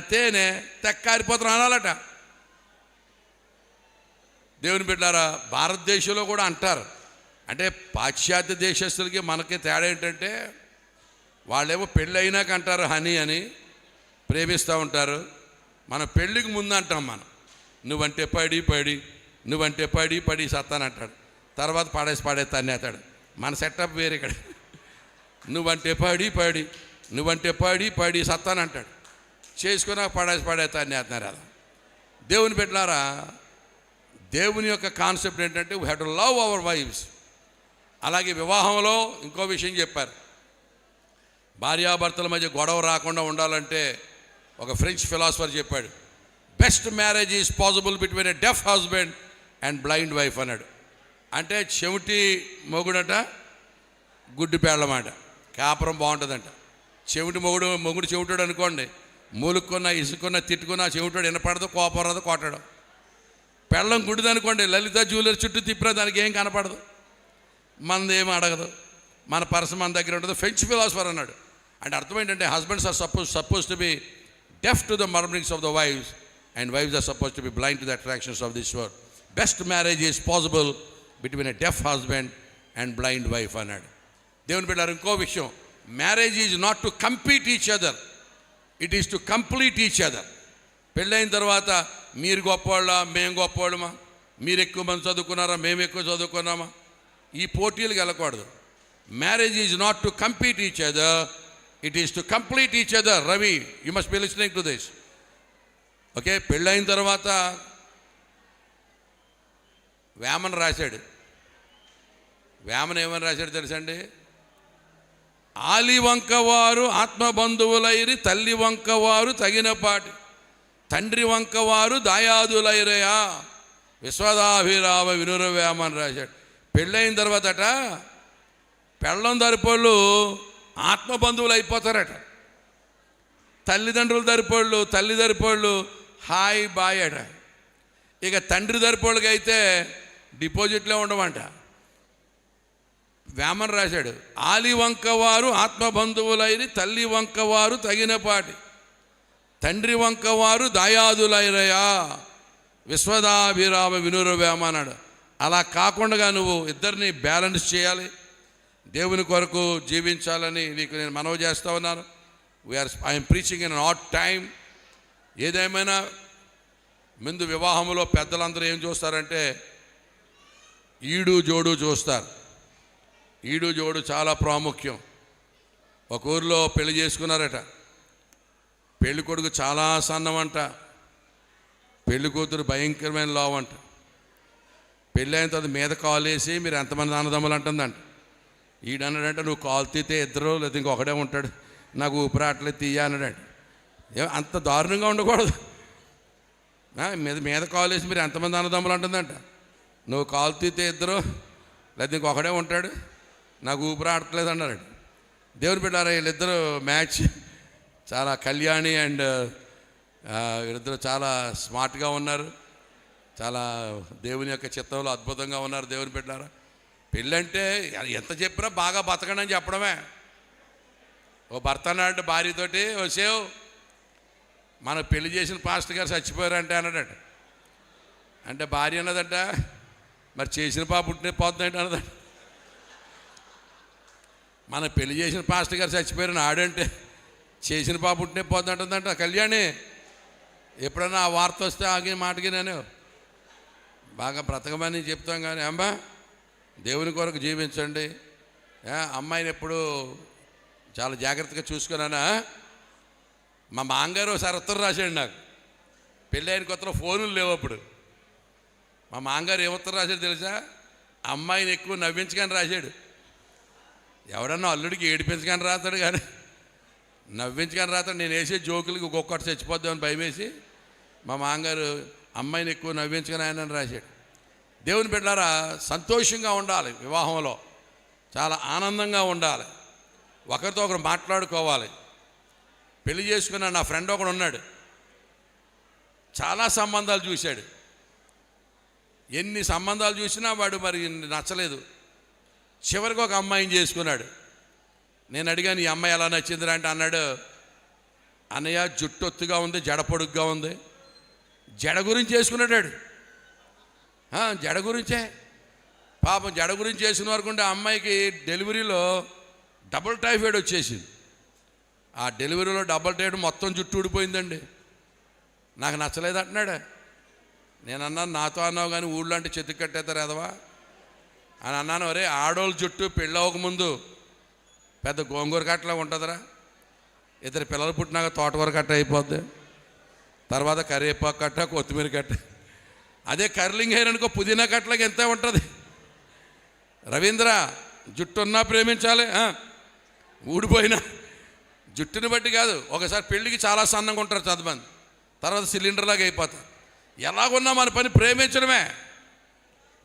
తేనె తెక్కారిపోతాం అనాలట. దేవుని బిడ్డారా, భారతదేశంలో కూడా అంటారు. అంటే పాశ్చాత్య దేశస్తులకి మనకి తేడా ఏంటంటే, వాళ్ళేమో పెళ్ళి అయినాక అంటారు హనీ అని, ప్రేమిస్తూ ఉంటారు. మన పెళ్ళికి ముందు అంటాం మనం నువ్వంటే పడి సత్తానంటాడు. తర్వాత పడేస్తా అనేస్తాడు. మన సెటప్ వేరే. ఇక్కడ నువ్వంటే పడి సత్తానంటాడు. చేసుకున్నా పడేస్తా అనేస్తున్నారు. అలా దేవుని బిడ్డలారా, దేవుని యొక్క కాన్సెప్ట్ ఏంటంటే we have to love our wives. అలాగే వివాహంలో ఇంకో విషయం చెప్పారు. భార్యాభర్తల మధ్య గొడవ రాకుండా ఉండాలంటే ఒక ఫ్రెంచ్ ఫిలాసఫర్ చెప్పాడు, best marriage is possible between a deaf husband and blind wife అన్నాడు. అంటే చెవిటి మొగుడట, గుడ్డి పేళ్ళమాట, కాపురం బాగుంటుందంట. చెవిటి మొగుడు చెవిటాడు అనుకోండి, మూలుక్కున్నా ఇసుకున్నా తిట్టుకున్నా చెవిటాడు వినపడదు, కోపం రాదు, కొట్టడం. పెళ్ళం గుడిది అనుకోండి, లలిత జ్యువెలరీ చుట్టూ తిప్పినా దానికి ఏం కనపడదు, మనది ఏమి అడగదు, మన పర్సు మన దగ్గర ఉంటుంది. ఫ్రెంచ్ ఫిలాసఫర్ అన్నాడు. అంటే అర్థం ఏంటంటే husbands are suppose to be deaf to the murmurings of the wives and wives are supposed to be blind to the attractions of this world. Best marriage is possible between a deaf husband and blind wife అన్నాడు. దేవుని బిడ్డలారా, ఇంకో విషయం, marriage is not to compete each other, it is to complete each other. పెళ్ళైన తర్వాత మీరు గొప్పవాళ్ళ, మేము గొప్పవాళ్ళమా, మీరు ఎక్కువ మంది చదువుకున్నారా, మేము ఎక్కువ చదువుకున్నామా, ఈ పోటీలకు వెళ్ళకూడదు. Marriage is not to compete each other, it is to complete each other. Ravi, you must be listening to this. Okay, పెళ్ళైన తర్వాత వేమన రాశాడు. వేమన ఏమని రాశాడు తెలుసండి? ఆలి వంకవారు ఆత్మబంధువులైరి, తల్లి వంకవారు తగినపాటి, తండ్రి వంకవారు దాయాదులైరయా, విశ్వదాభిరామ వినురవేమ అని రాశాడు. పెళ్ళైన తర్వాతట పెళ్ళం దరిపోళ్ళు ఆత్మబంధువులు అయిపోతారట. తల్లిదండ్రుల దరిపోళ్ళు, తల్లి దరిపోళ్ళు హాయ్ బాయ్ అట. ఇక తండ్రి దరిపోళ్ళకి అయితే డిపాజిట్లే ఉండమంట. వేమన రాశాడు, ఆలి వంకవారు ఆత్మబంధువులైరి, తల్లి వంకవారు తగినపాటి, తండ్రి వంకవారు దాయాదులైరయా, విశ్వదాభిరామ వినురవేమ అన్నాడు. అలా కాకుండా నువ్వు ఇద్దరిని బ్యాలెన్స్ చేయాలి, దేవుని కొరకు జీవించాలని నీకు నేను మనవి చేస్తూ ఉన్నాను. I'm preaching in an add time. ఏదేమైనా ముందు వివాహంలో పెద్దలందరూ ఏం చూస్తారంటే ఈడు జోడు చూస్తారు. ఈడు జోడు చాలా ప్రాముఖ్యం. ఒక ఊరిలో పెళ్లి చేసుకున్నారట. పెళ్లి కొడుకు చాలా సన్నమంట, పెళ్లి కూతురు భయంకరమైన లావంట. పెళ్ళి అయిన తర్వాత మీద కాలు వేసి మీరు ఎంతమంది అన్నదమ్ములు అంటుందంట. ఈడన్నాడంటే నువ్వు కాలు తీతే ఇద్దరు లేదా ఇంకొకడే ఉంటాడు, నాకు ఊపిరాట్లే తీయ అన్నాడంట. అంత దారుణంగా ఉండకూడదు. మీద కాలు వేసి మీరు ఎంతమంది అన్నదమ్ములు అంటుందంట. నువ్వు కాలు తీతే ఇద్దరు లేదా ఇంకొకడే ఉంటాడు, నాకు ఊపిరాడట్లేదు అన్నాడు. దేవుని బిడ్డలారా, వీళ్ళిద్దరూ మ్యాచ్. చాలా కళ్యాణి అండ్ వీళ్ళిద్దరూ చాలా స్మార్ట్గా ఉన్నారు, చాలా దేవుని యొక్క చిత్తంలో అద్భుతంగా ఉన్నారు. దేవుని బిడ్డలారా, పెళ్ళంటే ఎంత చెప్పినా బాగా బతకండి అని చెప్పడమే. ఓ భర్త అన్నాడు భార్యతోటి, ఓ సేవ్ మన పెళ్లి చేసిన పాస్టర్ గారు చచ్చిపోయారంటే అన్నాడట. అంటే భార్య అన్నదట, మరి చేసిన పాప పుట్టిన పోతుందంటే అన్నదట. మన పెళ్లి చేసిన పాస్టర్ గారు చచ్చిపోయారని ఆడంటే చేసిన పాప పుట్టిన పోతుందంటుందంట. కళ్యాణి, ఎప్పుడన్నా ఆ వార్త వస్తే ఆగిన మాటకి నేను బాగా బ్రతకమని చెప్తాం. కానీ అమ్మా, దేవుని కొరకు జీవించండి. అమ్మాయిని ఎప్పుడు చాలా జాగ్రత్తగా చూసుకున్నానా. మా మాంగారు ఒకసారి ఉత్తరం రాశాడు నాకు. పెళ్ళి అయిన కొత్తలో ఫోన్లు లేవు అప్పుడు. మా మాంగారు ఏ ఉత్తరం రాశాడు తెలుసా? అమ్మాయిని ఎక్కువ నవ్వించగానే రాశాడు. ఎవడన్నా అల్లుడికి ఏడిపించగానే రాతాడు, కానీ నవ్వించగానే రాతాడు. నేను వేసే జోకులకి ఒక్కొక్కటి చచ్చిపోద్దామని భయం వేసి మా మాంగారు అమ్మాయిని ఎక్కువ నవ్వించగానే ఆయన రాశాడు. దేవుని బిడ్డలారా, సంతోషంగా ఉండాలి, వివాహంలో చాలా ఆనందంగా ఉండాలి, ఒకరితో ఒకరు మాట్లాడుకోవాలి. పెళ్లి చేసుకున్న నా ఫ్రెండ్ ఒకడు ఉన్నాడు, చాలా సంబంధాలు చూశాడు. ఎన్ని సంబంధాలు చూసినా వాడు మరి నచ్చలేదు. చివరికి ఒక అమ్మాయిని చేసుకున్నాడు. నేను అడిగాను, ఈ అమ్మాయి ఎలా నచ్చిందిరా అంటే అన్నాడు, అన్నయ్య జుట్టొత్తుగా ఉంది, జడ పొడుగ్గా ఉంది. జడ గురించి చేసుకున్నాడు. జడ గురించే పాపం, జడ గురించి చేసిన వరకు ఉంటే అమ్మాయికి డెలివరీలో డబుల్ టైఫాయిడ్ వచ్చేసింది. ఆ డెలివరీలో డబుల్ టైఫాయిడ్ మొత్తం జుట్టు ఊడిపోయిందండి. నాకు నచ్చలేదు అంటున్నాడు. నేను అన్నాను, నాతో అన్నావు కానీ ఊళ్ళో అంటే చెత్తుకు కట్టేస్తారు ఎదవా అని అన్నాను. అరే, ఆడోళ్ళ జుట్టు పెళ్ళి అవ్వకముందు పెద్ద గోంగూర కట్టలా ఉంటుందిరా, ఇద్దరు పిల్లలు పుట్టినాక తోటకూర కట్ట అయిపోద్ది, తర్వాత కరివేపాకు కట్ట, కొత్తిమీర కట్ట. అదే కర్లింగ్ హెయిర్ అనుకో, పుదీనా కట్టలకి ఎంత ఉంటుంది. రవీంద్ర, జుట్టు ఉన్నా ప్రేమించాలి, ఊడిపోయినా. జుట్టుని బట్టి కాదు, ఒకసారి పెళ్ళికి చాలా సన్నంగా ఉంటారు చదమంది, తర్వాత సిలిండర్లాగా అయిపోతారు. ఎలాగున్నా మన పని ప్రేమించడమే.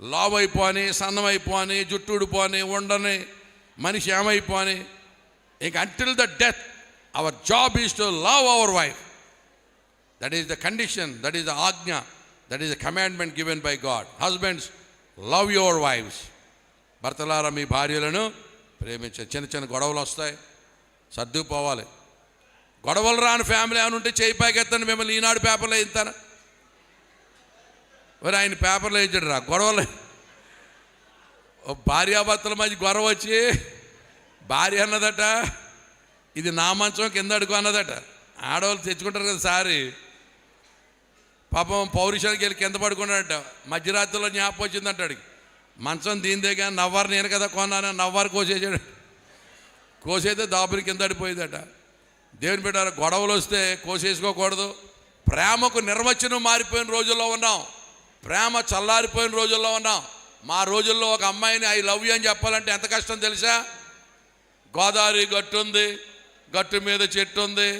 లావ్ అయిపోని, సన్నం అయిపోని, జుట్టు ఊడిపోని, ఉండని, మనిషి ఏమైపోని, ఇంక until the death our job is to love our wife. That is the condition, that is the ఆజ్ఞ, that is the commandment given by God. Husbands, love your wives. భర్తలారా, మీ భార్యలను ప్రేమించాలి. చిన్న చిన్న గొడవలు వస్తాయి, సర్దుకుపోవాలి. గొడవలు రాని ఫ్యామిలీ అని ఉంటే చేయి పైకెత్తండి. మిమ్మల్ని ఈనాడు పేపర్లో వేస్తాను. మరి ఆయన పేపర్లో వేయించాడు రా గొడవలు. భార్యాభర్తల మధ్య గొడవ వచ్చి భార్య అన్నదట, ఇది నా మంచం కింద అడుగు అన్నదట. ఆడవాళ్ళు తెచ్చుకుంటారు కదా సారి, పాపం పౌరుషానికి వెళ్ళి కింద పడుకున్నాడట. మధ్యరాత్రిలో జ్ఞాపకం వచ్చిందంట అడిగి, మంచం దీనిదే కానీ నవ్వారు నేను కదా కొన్నాను, నవ్వారు కోసేసాడు. కోసేస్తే దాపుని కింద పడిపోయిందట. దేవుని బిడ్డ, గొడవలు వస్తే కోసేసుకోకూడదు. ప్రేమకు నిర్వచనం మారిపోయిన రోజుల్లో ఉన్నాం, ప్రేమ చల్లారిపోయిన రోజుల్లో ఉన్నాం. మా రోజుల్లో ఒక అమ్మాయిని ఐ లవ్ యూ అని చెప్పాలంటే ఎంత కష్టం తెలుసా? గోదావరి గట్టు ఉంది, గట్టు మీద చెట్టు ఉంది,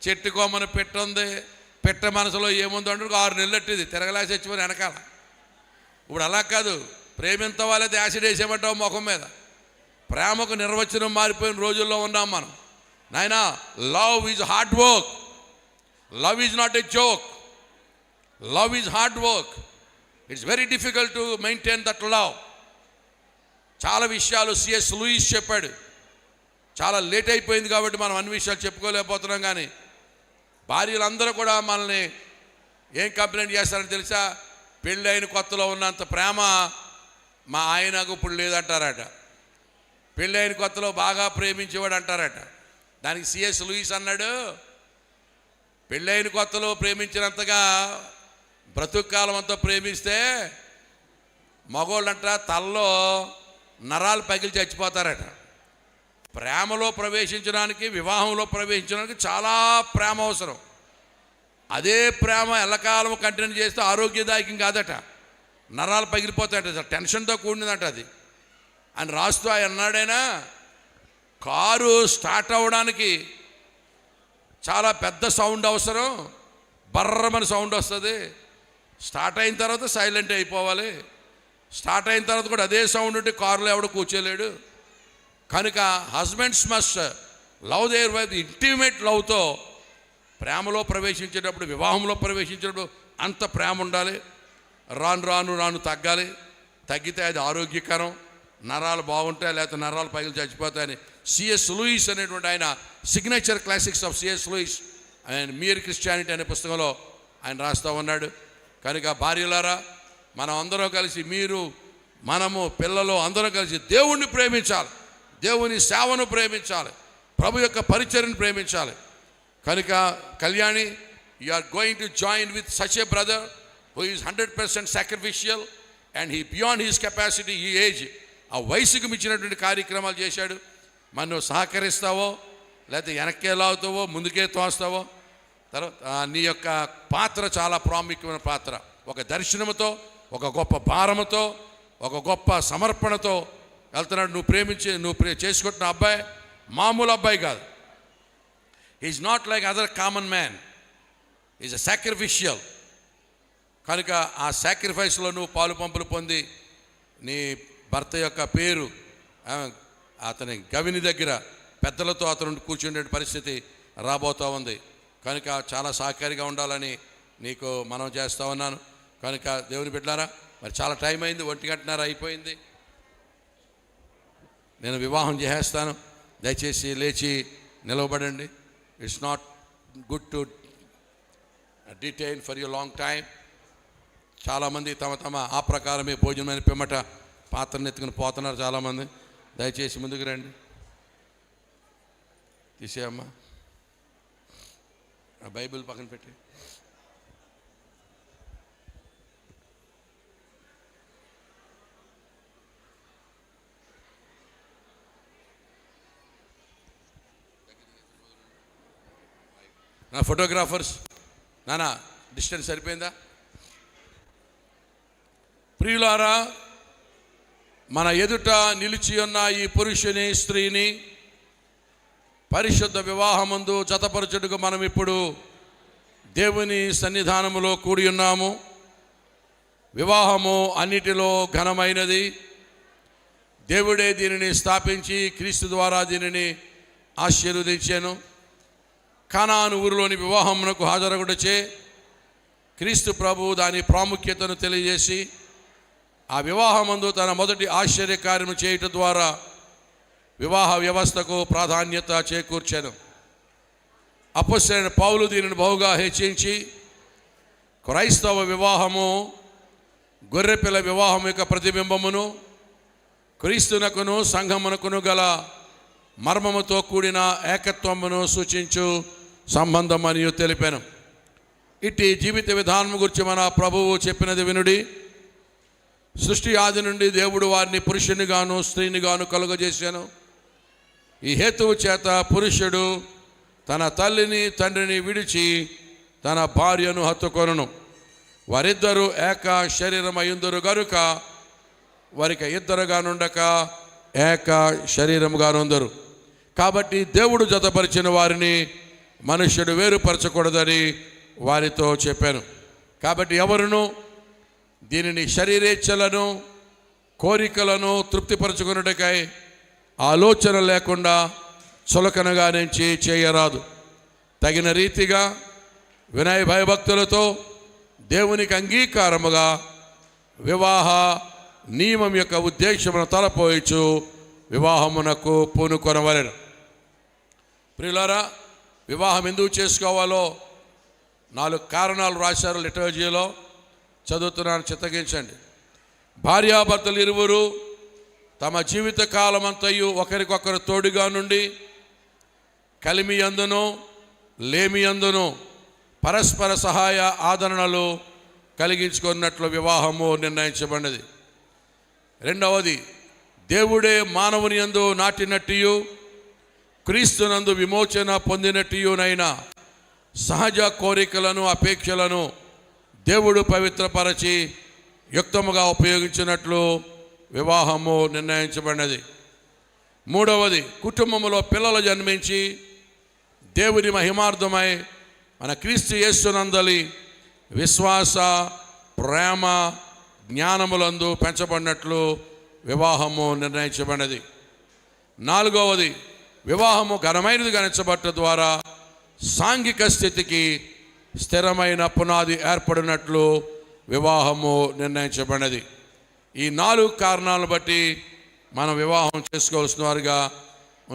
చెట్టు కొమ్మని పెట్ట ఉంది, పెట్ట మనసులో ఏముందో అంటే 6 నెలలట్టిది తిరగలేసి వచ్చిపోయి వెనకాల. ఇప్పుడు అలా కాదు, ప్రేమింత వాళ్ళైతే యాసిడ్ వేసేమంటావు ముఖం మీద. ప్రేమకు నిర్వచనం మారిపోయిన రోజుల్లో ఉన్నాం మనం. నాయనా, love is hard work, love is not a joke, love is hard work. It's very difficult to maintain that love. చాలా విషయాలు సిఎస్ లూయిస్ చెప్పాడు. చాలా లేట్ అయిపోయింది కాబట్టి మనం అన్ని విషయాలు చెప్పుకోలేకపోతున్నాం. కానీ భార్యలందరూ కూడా మనల్ని ఏం కంప్లైంట్ చేస్తారని తెలుసా? పెళ్ళి అయిన కొత్తలో ఉన్నంత ప్రేమ మా ఆయనకు ఇప్పుడు లేదంటారట. పెళ్ళి అయిన కొత్తలో బాగా ప్రేమించేవాడు అంటారట. దానికి సిఎస్ లూయిస్ అన్నాడు, పెళ్ళి అయిన కొత్తలో ప్రేమించినంతగా బ్రతుకు కాలం అంతా ప్రేమిస్తే మగోళ్ళంట తలలో నరాలు పగిలి చచ్చిపోతారట. ప్రేమలో ప్రవేశించడానికి, వివాహంలో ప్రవేశించడానికి చాలా ప్రేమ అవసరం. అదే ప్రేమ ఎల్లకాలం కంటిన్యూ చేస్తే ఆరోగ్యదాయకం కాదట, నరాలు పగిలిపోతాయట, టెన్షన్తో కూడినదట అది అని రాస్తూ ఆయన అన్నాడైనా. కారు స్టార్ట్ అవ్వడానికి చాలా పెద్ద సౌండ్ అవసరం, బర్రమని సౌండ్ వస్తుంది. స్టార్ట్ అయిన తర్వాత సైలెంట్ అయిపోవాలి. స్టార్ట్ అయిన తర్వాత కూడా అదే సౌండ్ ఉంటే కారులో ఎవడు కూర్చోలేడు. కనుక husbands must love their wife intimate లవ్తో ప్రేమలో ప్రవేశించేటప్పుడు, వివాహంలో ప్రవేశించేటప్పుడు అంత ప్రేమ ఉండాలి. రాను రాను రాను తగ్గాలి. తగ్గితే అది ఆరోగ్యకరం, నరాలు బాగుంటాయి, లేకపోతే నరాలు పగిలి చచ్చిపోతాయని సిఎస్ లూయిస్ అనేటువంటి ఆయన signature classics of CS Lewis and mere Christianity అనే పుస్తకంలో ఆయన రాస్తూ ఉన్నాడు. కనుక భార్యలారా, మనం అందరం కలిసి, మీరు, మనము, పిల్లలు అందరం కలిసి దేవుణ్ణి ప్రేమించాలి, దేవుని సేవను ప్రేమించాలి, ప్రభు యొక్క పరిచర్యను ప్రేమించాలి. కనుక Kalyani, you are going to join with such a brother who is 100% sacrificial and he beyond his capacity, ఈ ఏజ్, ఆ వయసుకు మించినటువంటి కార్యక్రమాలు చేశాడు. మనం సహకరిస్తావో, లేకపోతే వెనక్కే లాగుతావో, ముందుకే తోస్తావో. తర్వాత నీ యొక్క పాత్ర చాలా ప్రాముఖ్యమైన పాత్ర. ఒక దర్శనముతో, ఒక గొప్ప భారముతో, ఒక గొప్ప సమర్పణతో వెళ్తున్నాడు. నువ్వు చేసుకుంటున్న అబ్బాయి మామూలు అబ్బాయి కాదు. Is not like other common man, is a sacrificial. కనుక ఆ సాక్రిఫైస్లో నువ్వు పాలు పంపులు పొంది నీ భర్త యొక్క పేరు అతని గవిని దగ్గర పెద్దలతో అతను కూర్చుండే పరిస్థితి రాబోతూ ఉంది. కనుక చాలా సహకారిగా ఉండాలని నీకు మనం చేస్తూ ఉన్నాను. కనుక దేవుని బిడ్డలారా, మరి చాలా టైం అయింది, 1:30 అయిపోయింది. నేను వివాహం చేసేస్తాను, దయచేసి లేచి నిలవబడండి. It's not good to detain for you long time. చాలామంది తమ ఆ ప్రకారమే భోజనమైన పిమ్మట పాత్రను ఎత్తుకుని పోతున్నారు చాలామంది. దయచేసి ముందుకు రండి. తీసేయమ్మా, ఆ బైబిల్ పక్కన పెట్టి. నా ఫోటోగ్రాఫర్స్, నానా డిస్టెన్స్ సరిపోయిందా? ప్రియులారా, మన ఎదుట నిలిచి ఉన్న ఈ పురుషుని, స్త్రీని పరిశుద్ధ వివాహమందు జతపరచుటకు మనం ఇప్పుడు దేవుని సన్నిధానములో కూడి ఉన్నాము. వివాహము అన్నిటిలో ఘనమైనది. దేవుడే దీనిని స్థాపించి క్రీస్తు ద్వారా దీనిని ఆశీర్వదించాను. కానాను ఊరిలోని వివాహమునకు హాజరగుటచే క్రీస్తు ప్రభు దాని ప్రాముఖ్యతను తెలియజేసి ఆ వివాహమందు తన మొదటి ఆశ్చర్యకార్యము చేయటం ద్వారా వివాహ వ్యవస్థకు ప్రాధాన్యత చేకూర్చాను. అపొస్తలుడైన పౌలు దీనిని బహుగా హెచ్చించి క్రైస్తవ వివాహము గొర్రెపిల్ల వివాహం యొక్క ప్రతిబింబమును, క్రీస్తునకును సంఘమునకును గల మర్మముతో కూడిన ఏకత్వమును సూచించు సంబంధం అని తెలిపాను. ఇట్టి జీవిత విధానం గురించి మన ప్రభువు చెప్పినది వినుడి. సృష్టి ఆది నుండి దేవుడు వారిని పురుషునిగాను స్త్రీనిగాను కలుగజేశాను. ఈ హేతువు చేత పురుషుడు తన తల్లిని తండ్రిని విడిచి తన భార్యను హత్తుకొనును, వారిద్దరూ ఏక శరీరమయుందురు గనుక వారికి ఇద్దరుగానుండక ఏక శరీరముగానుందరు. కాబట్టి దేవుడు జతపరిచిన వారిని మనుష్యుడు వేరుపరచకూడదని వారితో చెప్పాను. కాబట్టి ఎవరును దీనిని శరీరేచ్ఛలను కోరికలను తృప్తిపరచుకున్నట్టుకై ఆలోచన లేకుండా చులకనగా నుంచి చేయరాదు. తగిన రీతిగా వినయ భయభక్తులతో దేవునికి అంగీకారముగా వివాహ నియమం యొక్క ఉద్దేశమును తలపోయిచు వివాహమునకు పూనుకొనవలెను. ప్రియులారా, వివాహం ఎందుకు చేసుకోవాలో 4 కారణాలు రాశారు లిటర్జీలో. చదువుతున్నాను, చిత్తగించండి. భార్యాభర్తలు ఇరువురు తమ జీవిత కాలమంతయు ఒకరికొకరు తోడుగా నుండి కలిమి యందును లేమి యందును పరస్పర సహాయ ఆదరణలు కలిగించుకున్నట్లు వివాహము నిర్ణయించబడినది. రెండవది, దేవుడే మానవుని యందు నాటినట్టు క్రీస్తునందు విమోచన పొందినట్టునైన సహజ కోరికలను అపేక్షలను దేవుడు పవిత్రపరచి యుక్తముగా ఉపయోగించినట్లు వివాహము నిర్ణయించబడినది. మూడవది, కుటుంబంలో పిల్లలు జన్మించి దేవుని మహిమార్థమై మన క్రీస్తు యేసునందలి విశ్వాస ప్రేమ జ్ఞానములందు పెంచబడినట్లు వివాహము నిర్ణయించబడినది. నాలుగవది, వివాహము ఘనమైనది గణించబట్ట ద్వారా సాంఘిక స్థితికి స్థిరమైన పునాది ఏర్పడినట్లు వివాహము నిర్ణయించబడినది. ఈ 4 కారణాలను బట్టి మనం వివాహం చేసుకోవాల్సిన వారుగా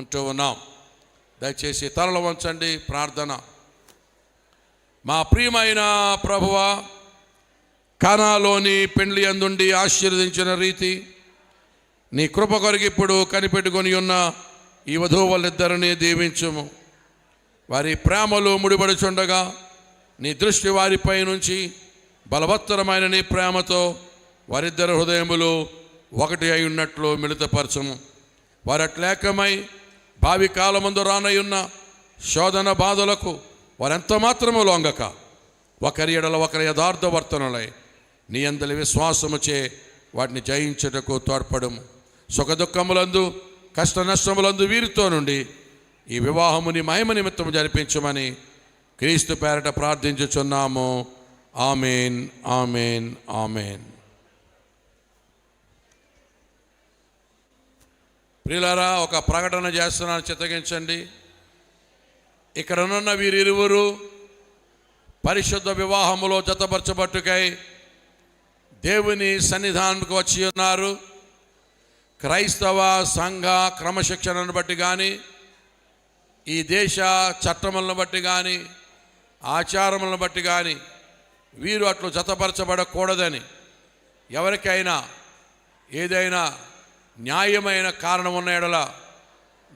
ఉంటూ ఉన్నాం. దయచేసి తలలు వంచండి, ప్రార్థన. మా ప్రియమైన ప్రభువా, కానాలోని పెండ్లి యందుండి ఆశీర్వదించిన రీతి నీ కృప కొరకు ఇప్పుడు కనిపెట్టుకొని ఉన్న ఈ వధూవలిద్దరిని దీవించుము. వారి ప్రేమలు ముడిపడుచుండగా నీ దృష్టి వారిపై నుంచి బలవత్తరమైన నీ ప్రేమతో వారిద్దరి హృదయములు ఒకటి అయి ఉన్నట్లు మిళితపరచము. వారట్లేకమై భావి కాలమందు రానయున్న శోధన బాధలకు వారెంత మాత్రము లొంగక ఒకరి ఎడల ఒకరి యథార్థ వర్తనలై నీ అందలి విశ్వాసముచే వాటిని జయించుటకు తోడ్పడము. సుఖదుఖములందు కష్ట నష్టములందు వీరితో నుండి ఈ వివాహముని మహిమ నిమిత్తము జరిపించమని క్రీస్తు పేరట ప్రార్థించుచున్నాము. Amen, amen, amen. ప్రియులారా, ఒక ప్రకటన చేస్తున్నాను, చిత్తగించండి. ఇక్కడ ఉన్న వీరిరువురు పరిశుద్ధ వివాహములో జతపరచబట్టుకై దేవుని సన్నిధానానికి వచ్చి ఉన్నారు. క్రైస్తవ సంఘ క్రమశిక్షణను బట్టి కానీ, ఈ దేశ చట్టములను బట్టి కానీ, ఆచారములను బట్టి కానీ వీరు అట్లు జతపరచబడకూడదని ఎవరికైనా ఏదైనా న్యాయమైన కారణం ఉన్న ఎడల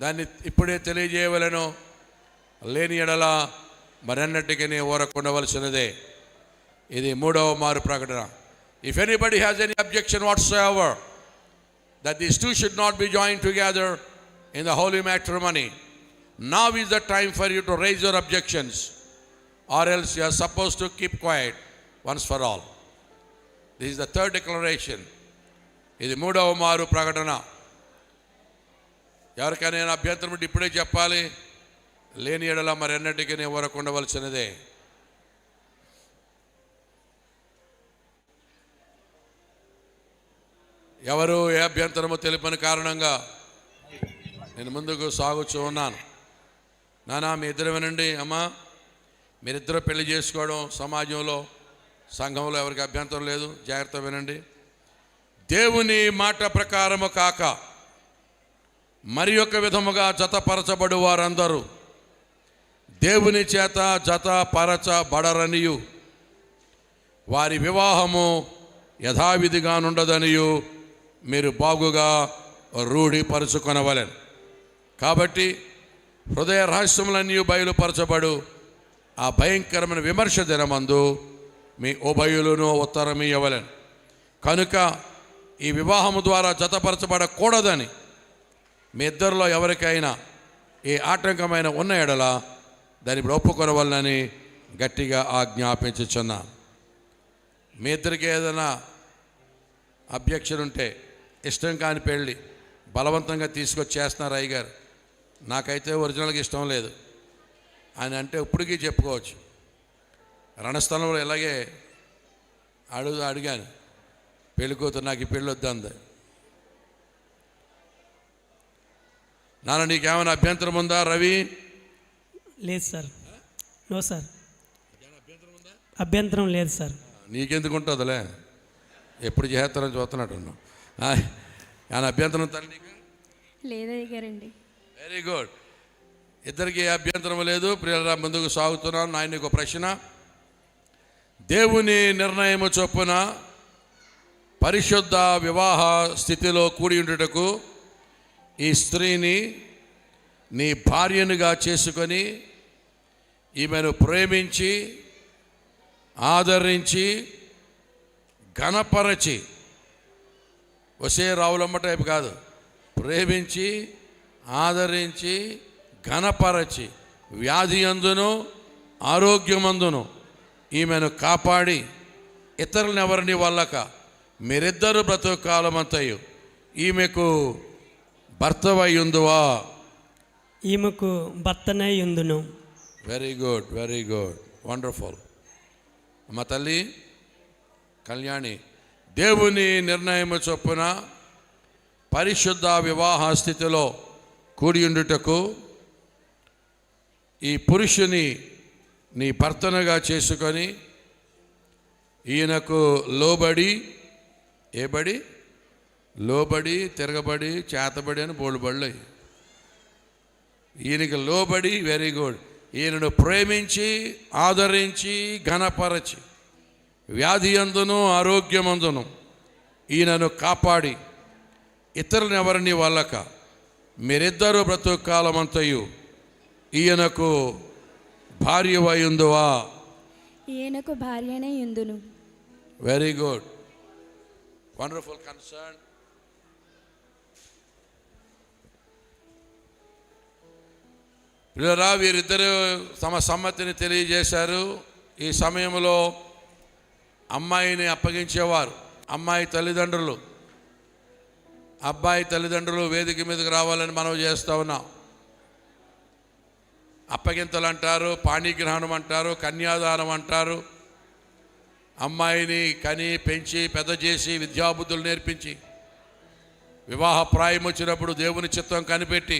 దాన్ని ఇప్పుడే తెలియజేయవలెను. లేని ఎడల మరెన్నటికీ ఊరకుండవలసినదే. ఇది 3వ మారు ప్రకటన. If anybody has any objection whatsoever that these two should not be joined together in the holy matrimony, now is the time for you to raise your objections, or else you are supposed to keep quiet once for all. This is the 3rd declaration. ఇది 3వ మారు ప్రకటన. ఎవరికైనా అభ్యంతరం ఉంటే ఇప్పుడే చెప్పాలి. లేని ఎడల మరెన్నటికీ ఊరకుండవలసినదే. ఎవరు ఏ అభ్యంతరమో తెలిపని కారణంగా నేను ముందుకు సాగుతూ ఉన్నాను. నానా, మీ ఇద్దరు వినండి. అమ్మా, మీరిద్దరు పెళ్లి చేసుకోవడం సమాజంలో సంఘంలో ఎవరికి అభ్యంతరం లేదు. జాగ్రత్త వినండి. దేవుని మాట ప్రకారము కాక మరి ఒక విధముగా జతపరచబడు వారందరూ దేవుని చేత జతపరచబడరనియు వారి వివాహము యథావిధిగా నుండదనియు మీరు బాగుగా రూఢిపరుచుకొనవలెను. కాబట్టి హృదయ రహస్యములన్నీ బయలుపరచబడు ఆ భయంకరమైన విమర్శ దినమందు మీ ఉభయులను ఉత్తరమియ్యవలెను. కనుక ఈ వివాహము ద్వారా జతపరచబడకూడదని మీ ఇద్దరిలో ఎవరికైనా ఏ ఆటంకమైన ఉన్న ఎడల దాన్ని ఒప్పుకొనవలనని గట్టిగా ఆజ్ఞాపించుచున్నాను. మీ ఇద్దరికి ఏదైనా అబ్జెక్షన్ ఉంటే, ఇష్టం కాని పెళ్ళి బలవంతంగా తీసుకొచ్చి చేస్తున్నారు అయ్యగారు, నాకైతే ఒరిజినల్గా ఇష్టం లేదు అని అంటే ఇప్పటికీ చెప్పుకోవచ్చు. రణస్థలంలో ఇలాగే అడిగాను, పెళ్ళి కూతురు నాకు ఈ పెళ్ళి వద్దంది. నాన్న నీకేమైనా అభ్యంతరం ఉందా రవి? లేదు సార్. నో సార్, అభ్యంతరం లేదు సార్. నీకెందుకు ఉంటుందిలే, ఎప్పుడు చేస్తారని చూస్తున్నట్టు ఆయన అభ్యంతరం తల్లి నీకు లేదండి. Very good. ఇద్దరికి ఏ అభ్యంతరం లేదు. ప్రియులరా, ముందుకు సాగుతున్నాను. నాయన ఒక ప్రశ్న. దేవుని నిర్ణయము చొప్పున పరిశుద్ధ వివాహ స్థితిలో కూడి ఉండుటకు ఈ స్త్రీని నీ భార్యనుగా చేసుకొని ఈమెను ప్రేమించి ఆదరించి ఘనపరచి, వసే రావులమ్మ టైపు కాదు, ప్రేమించి ఆదరించి ఘనపరచి వ్యాధి అందును ఆరోగ్యమందును ఈమెను కాపాడి ఇతరులను ఎవరిని వల్లక మీరిద్దరు బ్రతుకు కాలమంతయు ఈమెకు భర్తవై ఉందువా? ఈమెకు భర్తనై ఉందును. Very good, very good, wonderful. మా తల్లి కళ్యాణి, దేవుని నిర్ణయము చొప్పున పరిశుద్ధ వివాహ స్థితిలో కూడి ఉండుటకు ఈ పురుషుని నీ భర్తనుగా చేసుకొని ఈయనకు లోబడి, ఏబడి, లోబడి, తిరగబడి, చేతబడి అని బోలుబడి, ఈయనకి లోబడి, వెరీ గుడ్, ఈయనను ప్రేమించి ఆదరించి ఘనపరచి వ్యాధి అందును ఆరోగ్యమందును ఈయనను కాపాడి ఇతరులను ఎవరిని వాళ్ళక మీరిద్దరూ బ్రతుకు కాలమంతయు ఈయనకు భార్యవై ఉందువా? ఈయనకు భార్యనే ఉందును. Very good, wonderful concern. పిల్లరా, వీరిద్దరూ తమ సమ్మతిని తెలియజేశారు. ఈ సమయంలో అమ్మాయిని అప్పగించేవారు అమ్మాయి తల్లిదండ్రులు, అబ్బాయి తల్లిదండ్రులు వేదిక మీదకి రావాలని మనం చేస్తూ ఉన్నాం. అప్పగింతలు అంటారు, పాణిగ్రహణం అంటారు, కన్యాదానం అంటారు. అమ్మాయిని కని పెంచి పెద్ద చేసి విద్యాబుద్ధులు నేర్పించి వివాహ ప్రాయం వచ్చినప్పుడు దేవుని చిత్తం కనిపెట్టి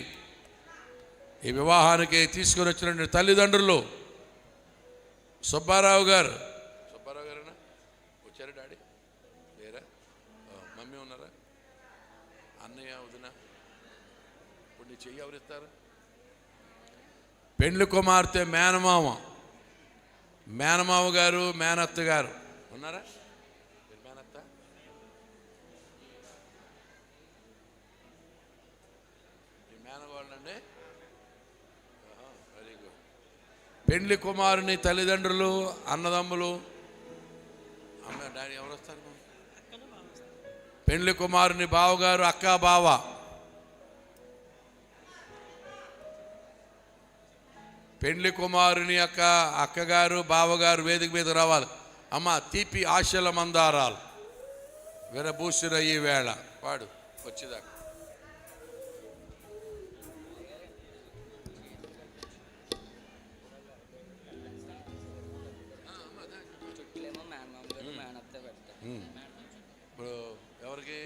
ఈ వివాహానికి తీసుకుని వచ్చిన తల్లిదండ్రులు సుబ్బారావు గారు వచ్చారు. డాడీ లేరా? మమ్మీ ఉన్నారా? అన్నయ్య, వదిన? ఇప్పుడు నీ చెయ్యి ఎవరిస్తారు? పెండ్లి కుమార్తె మేనమామ గారు, మేనత్త గారు ఉన్నారా? మేనత్త మేనవాళ్ళండి. Very good. పెండ్లి కుమారుని తల్లిదండ్రులు, అన్నదమ్ములు, అమ్మ డాడీ ఎవరు వస్తారు? పెండ్లి కుమారుని బావగారు, అక్క, బావ, పెండ్లి కుమారుని అక్కగారు, బావగారు వేదిక మీద రావాలి. అమ్మ, తీపి ఆశల మందారాలు విరబూసిరయ్యి వేళ వాడు వచ్చేదాకా. ఇప్పుడు ఎవరికి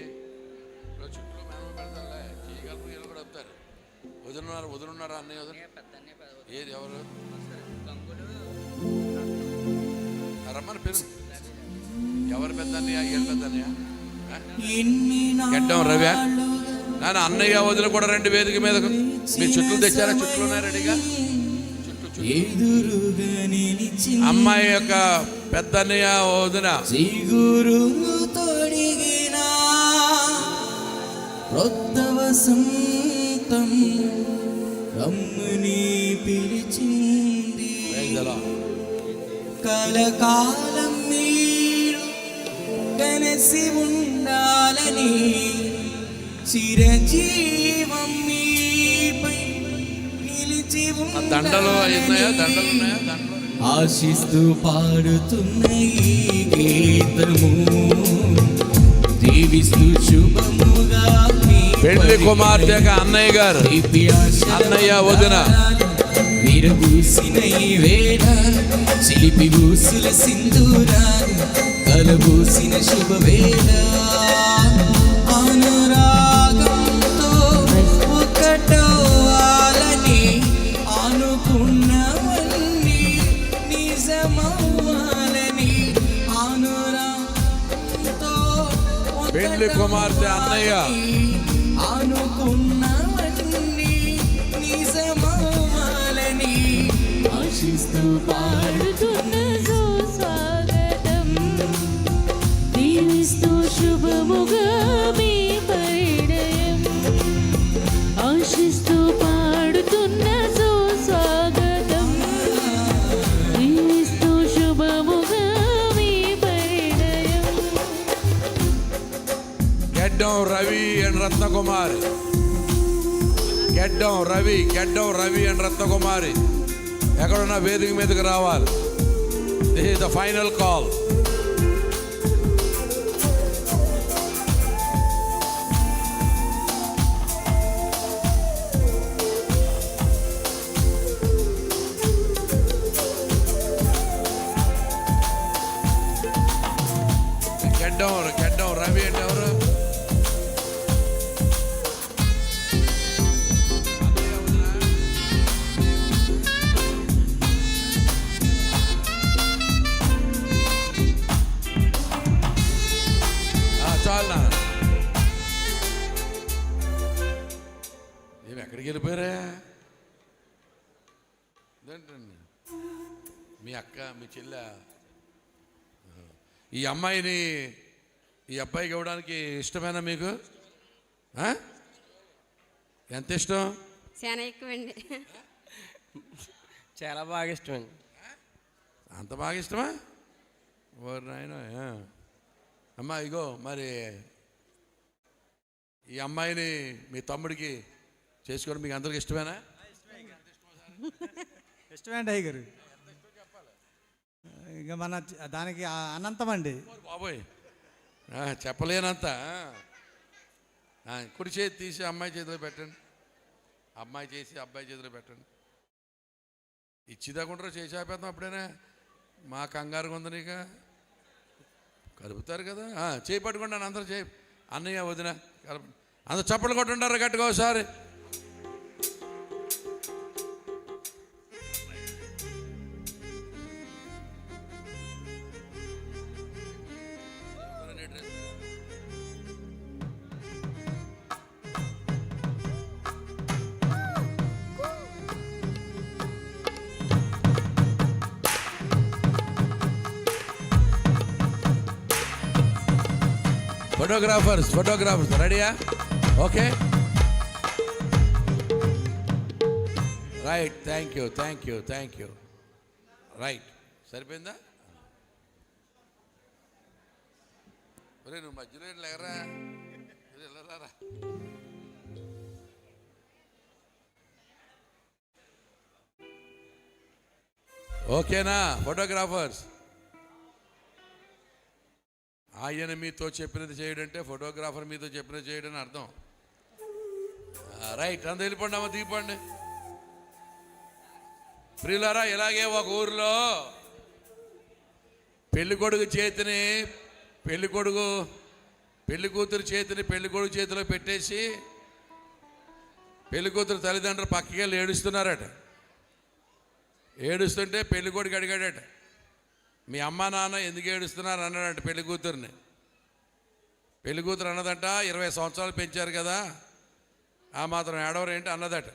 చుట్టూ మేనమ పెడతారులే, చేయగలరు, వీళ్ళు కూడా వస్తారు. వదులున్నారా అన్నయ్య? ఏది ఎవరు రమ్మని పేరు? ఎవరు పెద్ద అన్నయ్య? ఏడు పెద్ద అన్నయ్య? గడ్డం రవ్య? నాన్న అన్నయ్య వదిన కూడా రెండు వేదిక మీద. మీ చుట్టూ తెచ్చారా? చుట్టూ ఉన్నాయి రెడీగా. అమ్మాయి యొక్క పెద్ద అన్నయ్య వదిన క్రొత్త వసంతం రమ్మని పిలిచింది. కలకాలం మీరు కనసి ఉండాలని చిరజీవం మీపై నిలిచి దండలు ఉన్నాయా? దండలు ఉన్నాయా? ఆశిస్తూ పాడుతున్న ఈ గీతము దీవిస్తూ శుభముగా పెళ్లి కుమార్తెగా అన్నయ్య గారు, అన్నయ్య వదిన విరబూసిన ఈ వేళ చిలిపి బూసుల సింధూరాలు కలబూసిన శుభవేళ అనురాగంతో ఒకటవ్వాలని అనుకున్నవన్నీ నిజమవ్వాలని అనురాగంతో పెళ్లి కుమార్తె అన్నయ్య అనుకున్నవన్నీ నిజమవ్వాలని ఆశిస్తూ పాడుతున్న సుస్వాగతం దీవిస్తూ శుభముగా మీ పరిణయం. ఆశిస్తూ పాడుతున్న సుస్వాగతం దీవిస్తూ శుభముగా మీ పరిణయం. గెడ్డం Ravi and Ratnakumari, Gaddam Ravi and Ratnakumari ఎక్కడున్నా వేదిక మీదకి రావాలి. This is the final call. Geddam Ravi అంటే ఎవరు? చాలు నేను ఎక్కడికి వెళ్ళిపోయారా? ఏంటండి మీ అక్క మీ చెల్లె ఈ అమ్మాయిని ఈ అబ్బాయికి ఇవ్వడానికి ఇష్టమేనా మీకు? ఎంత ఇష్టం? చాలా ఎక్కువండి. చాలా బాగా ఇష్టమండి. అంత బాగా ఇష్టమా? ఓరి నాయన. అమ్మా ఇగో మరి ఈ అమ్మాయిని మీ తమ్ముడికి చేసుకోవడం మీకు అందరికి ఇష్టమేనా? ఇష్టమేంటి అయ్యగారు? ఇక మన దానికి అనంతం అండి బాబోయ్, చెప్పలేనంత. కుడి చేతి తీసి అమ్మాయి చేతిలో పెట్టండి, అమ్మాయి చేసి అబ్బాయి చేతిలో పెట్టండి. ఇచ్చిదాకుంటారో చేసి ఆపేద్దాం. అప్పుడేనా మా కంగారుగా ఉంది నీక కలుపుతారు కదా. చేయి పట్టుకోండి అందరూ, చేయి అన్నయ్య వదిన కలపండి. అందరూ చప్పట్లు కొట్టుంటారు గట్టిగా ఒకసారి. ఫోటోగ్రాఫర్స్ రెడీయా? Okay right. Thank you. Right, సరిపోయిందా? ఒరే నువ్వు మధ్యలో లేరా, వెళ్ళరా. ఓకేనా ఫోటోగ్రాఫర్స్? ఆయన మీతో చెప్పినది చేయడంటే ఫోటోగ్రాఫర్ మీతో చెప్పినది చేయడని అర్థం. రైట్, అంత వెళ్ళిపోండి అమ్మ, దిగిపోండి. ప్రియులారా, ఇలాగే ఒక ఊరిలో పెళ్ళికొడుకు చేతిని పెళ్లి కూతురు చేతిని పెళ్ళికొడుకు చేతిలో పెట్టేసి పెళ్ళికూతురు తల్లిదండ్రులు పక్కకి వెళ్ళి ఏడుస్తున్నారట. ఏడుస్తుంటే పెళ్ళికొడుకు అడిగాడట, మీ అమ్మ నాన్న ఎందుకు ఏడుస్తున్నారు అన్నాడంట పెళ్లి కూతుర్ని. పెళ్లి కూతురు అన్నదంట, 20 సంవత్సరాలు పెంచారు కదా, ఆ మాత్రం ఏడవరు ఏంటి అన్నదట.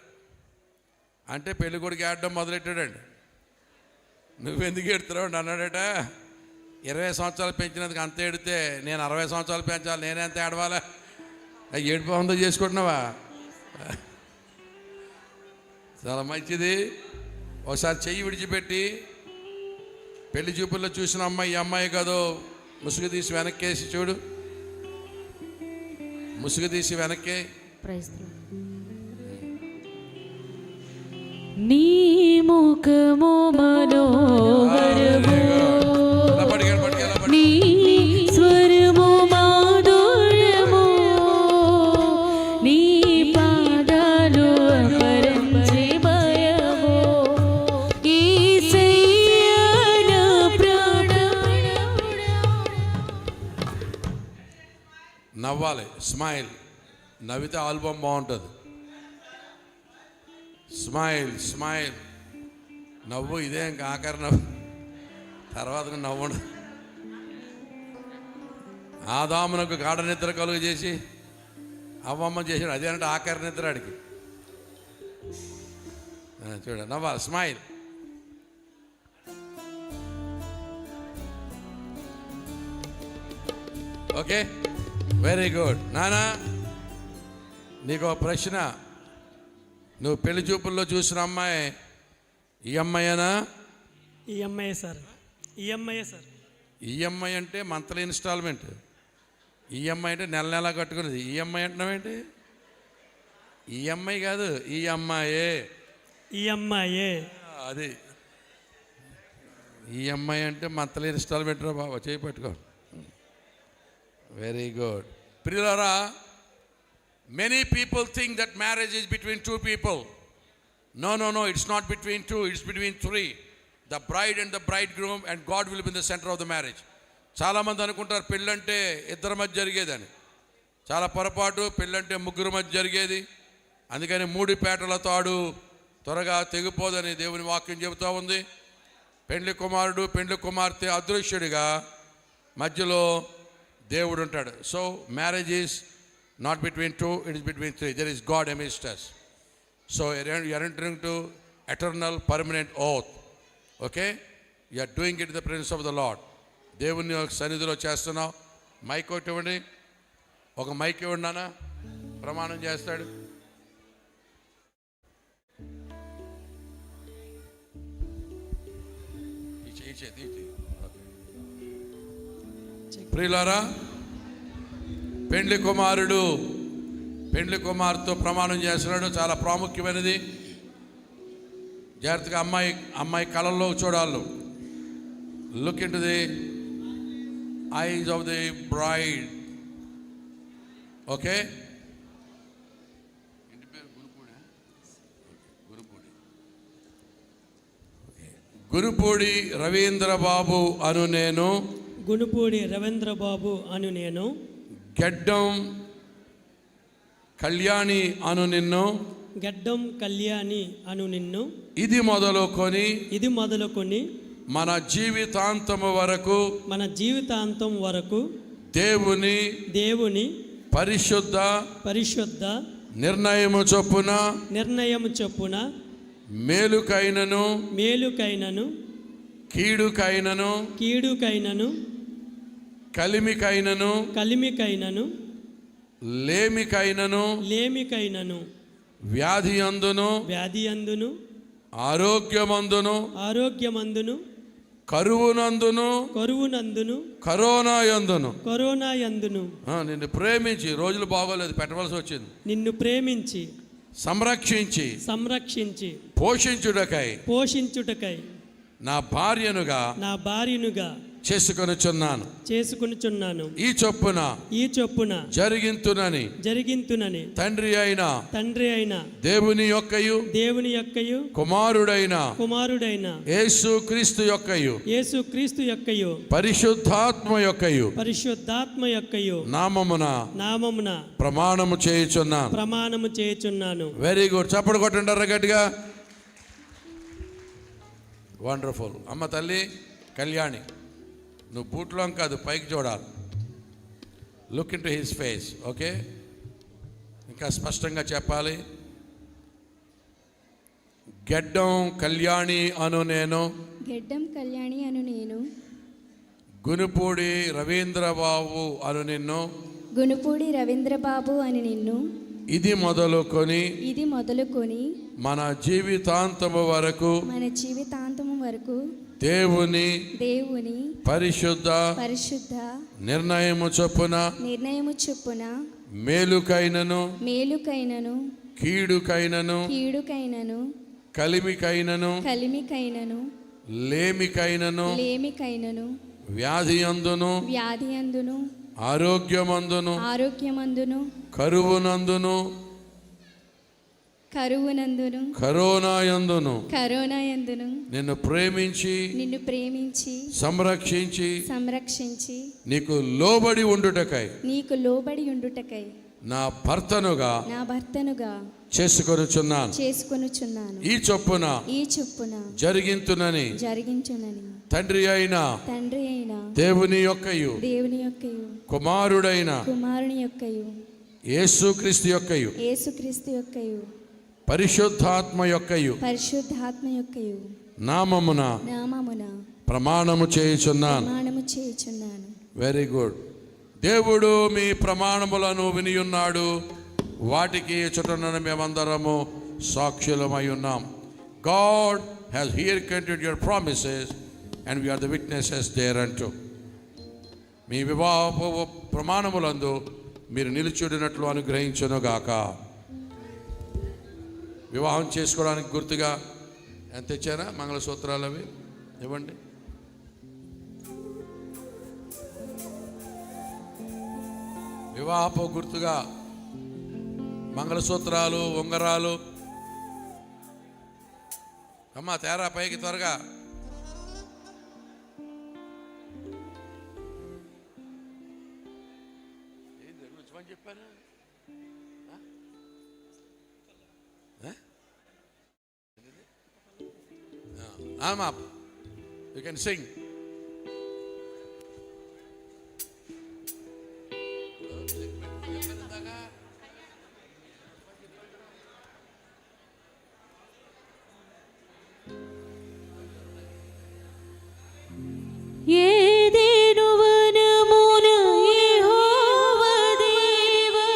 అంటే పెళ్లి కొడుకు ఏడడం మొదలెట్టాడండి. నువ్వెందుకు ఏడుతున్నావు అన్నాడట. 20 సంవత్సరాలు పెంచినందుకు అంత ఏడితే నేను 60 సంవత్సరాలు పెంచాలి, నేనెంత ఏడవాలా ఏడుపు వంద చేసుకుంటున్నావా? చాలా మంచిది. ఒకసారి చెయ్యి విడిచిపెట్టి పెళ్లి చూపుల్లో చూసిన అమ్మాయి ఈ అమ్మాయి కాదో ముసుగు తీసి వెనక్కేసి చూడు. ముసుగు తీసి వెనక్కే. నీ ముఖము మనోహరము, నీ స్వరము మాధుర్యము, నీ పాదాలు అపరంజి భయము, యేసయ్యా నా ప్రాణము. నవ్వాలి, స్మైల్. నవ్వితే ఆల్బమ్ బాగుంటుంది. Smile smile. నవ్వు ఇదే ఇంకా ఆఖరి నవ్వు, తర్వాత నవ్వు. ఆదామునకు గాఢ నిద్ర కలుగు చేసి అవ్వమ్మ చేసాడు, అదేనంటే ఆఖరి నిద్ర అడిగి. చూడ నవ్వాలి, స్మైల్. Okay, very good. నానా, నీకు ఒక ప్రశ్న. నువ్వు పెళ్లి చూపుల్లో చూసిన అమ్మాయి ఈ అమ్మాయేనా? ఈ అమ్మాయి సార్, ఈ అమ్మాయే సార్. ఈఎంఐ అంటే మంత్లీ ఇన్స్టాల్మెంట్. ఈఎంఐ అంటే నెల నెలా కట్టుకునేది. ఈఎంఐ అంటున్నావేంటి? ఈఎంఐ కాదు, ఈ అమ్మాయే. ఈ అమ్మాయే అది ఈఎంఐ అంటే మంత్లీ ఇన్స్టాల్మెంట్ రా బాబా, చేయి పట్టుకో. Very good. ప్రియులారా, many people think that marriage is between two people. No, it's not between two, it's between three. The bride and the bridegroom, and God will be in the center of the marriage. చాలామంది అనుకుంటారు పెళ్ళంటే ఇద్దరి మధ్య జరిగేదని. చాలా పొరపాటు. పెళ్ళంటే ముగ్గురు మధ్య జరిగేది. అందుకని మూడు పేటల తాడు త్వరగా తెగిపోదని దేవుని వాక్యం చెబుతూ ఉంది. పెండ్లి కుమారుడు పెండ్లి కుమార్తె అదృశ్యుడిగా మధ్యలో దేవుడు ఉంటాడు. So marriage is not between two, it is between three. There is God amidst us. So you are entering to eternal permanent oath. Okay, you are doing it in the presence of the Lord. దేవుని సన్నిధిలో చేస్తున్నావు. మైక్ ఒకటి ఇవ్వండి, ఒక మైక్ ఇవ్వండి నాన్న, ప్రమాణం చేస్తాడు. ప్రియులారా, పెండ్లి కుమారుడు పెండ్లి కుమార్తెతో ప్రమాణం చేస్తున్నాడు. చాలా ప్రాముఖ్యమైనది. జాగ్రత్తగా అమ్మాయి కళ్ళల్లో చూడాలి. Look into the eyes of the bride. Okay, Gurupudi Ravindra Babu అను నేను, గునుపూడి రవీంద్ర బాబు అను నేను, గెడ్డం కళ్యాణి అను నిన్ను, గడ్డం కళ్యాణి అను నిన్ను, ఇది మొదలుకొని మన జీవితాంతము వరకు దేవుని పరిశుద్ధ నిర్ణయము చొప్పున మేలుకైనను కీడుకైనను కలిమికైనను లేమికైనను వ్యాధి అందును ఆరోగ్యమందును కరువునందును కరోనా యందును నిన్ను ప్రేమించి, రోజులు బాగోలేదు పెట్టవలసి వచ్చింది, నిన్ను ప్రేమించి సంరక్షించి పోషించుటకై నా భార్యనుగా చేసుకొనుచున్నాను. ఈ చొప్పున జరిగింతునని తండ్రి అయిన దేవుని యొక్కయు కుమారుడైన యేసుక్రీస్తు యొక్కయు పరిశుద్ధాత్మ యొక్కయు నామమున ప్రమాణము చేయుచున్నాను. Very good. చప్పుడు కొట్టండి గట్టిగా. వండర్ఫుల్. అమ్మ తల్లి కళ్యాణి, నువ్వు బూట్లో కాదు పైకి చూడాలి. Look in to his face. Okay, ఇంకా స్పష్టంగా చెప్పాలి. గెడ్డం కళ్యాణి అను నేను, గునుపూడి రవీంద్రబాబు అను నిన్ను, గునుపూడి రవీంద్రబాబు అని నిన్ను ఇది మొదలుకొని మన జీవితాంతము వరకు మన జీవితాంతము వరకు దేవుని పరిశుద్ధ నిర్ణయము చొప్పున మేలుకైనను కీడుకైనను కలిమికైనను లేమికైనను వ్యాధియందును ఆరోగ్యమందును కరువునందును కరోనాయందును నిన్ను ప్రేమించి సంరక్షించి నీకు లోబడి ఉండుటకై నా భర్తనుగా చేసుకొనుచున్నాను ఈ చొప్పున జరిగింతునని తండ్రి అయిన దేవుని యొక్కయు కుమారుని యొక్కయు యేసుక్రీస్తు యొక్కయు పరిశుద్ధాత్మ యొక్కయు నామమున ప్రమాణము చేయుచున్నాను. Very good. దేవుడు మీ ప్రమాణములను వినియున్నాడు, వాటికి చుట్టన మేమందరము సాక్షులమై ఉన్నాం. God has hearkened your promises and we are the witnesses thereunto. మీ వివాహ ప్రమాణములందు మీరు నిలుచుడినట్లు అనుగ్రహించునుగాక. వివాహం చేసుకోవడానికి గుర్తుగా ఎంత ఇచ్చారా? మంగళసూత్రాలు అవి ఇవ్వండి. వివాహపు గుర్తుగా మంగళసూత్రాలు, ఉంగరాలు. అమ్మా తేరా పైకి త్వరగా. చెప్పాను you can sing. ఏదేను వనమున యెహోవా దేవా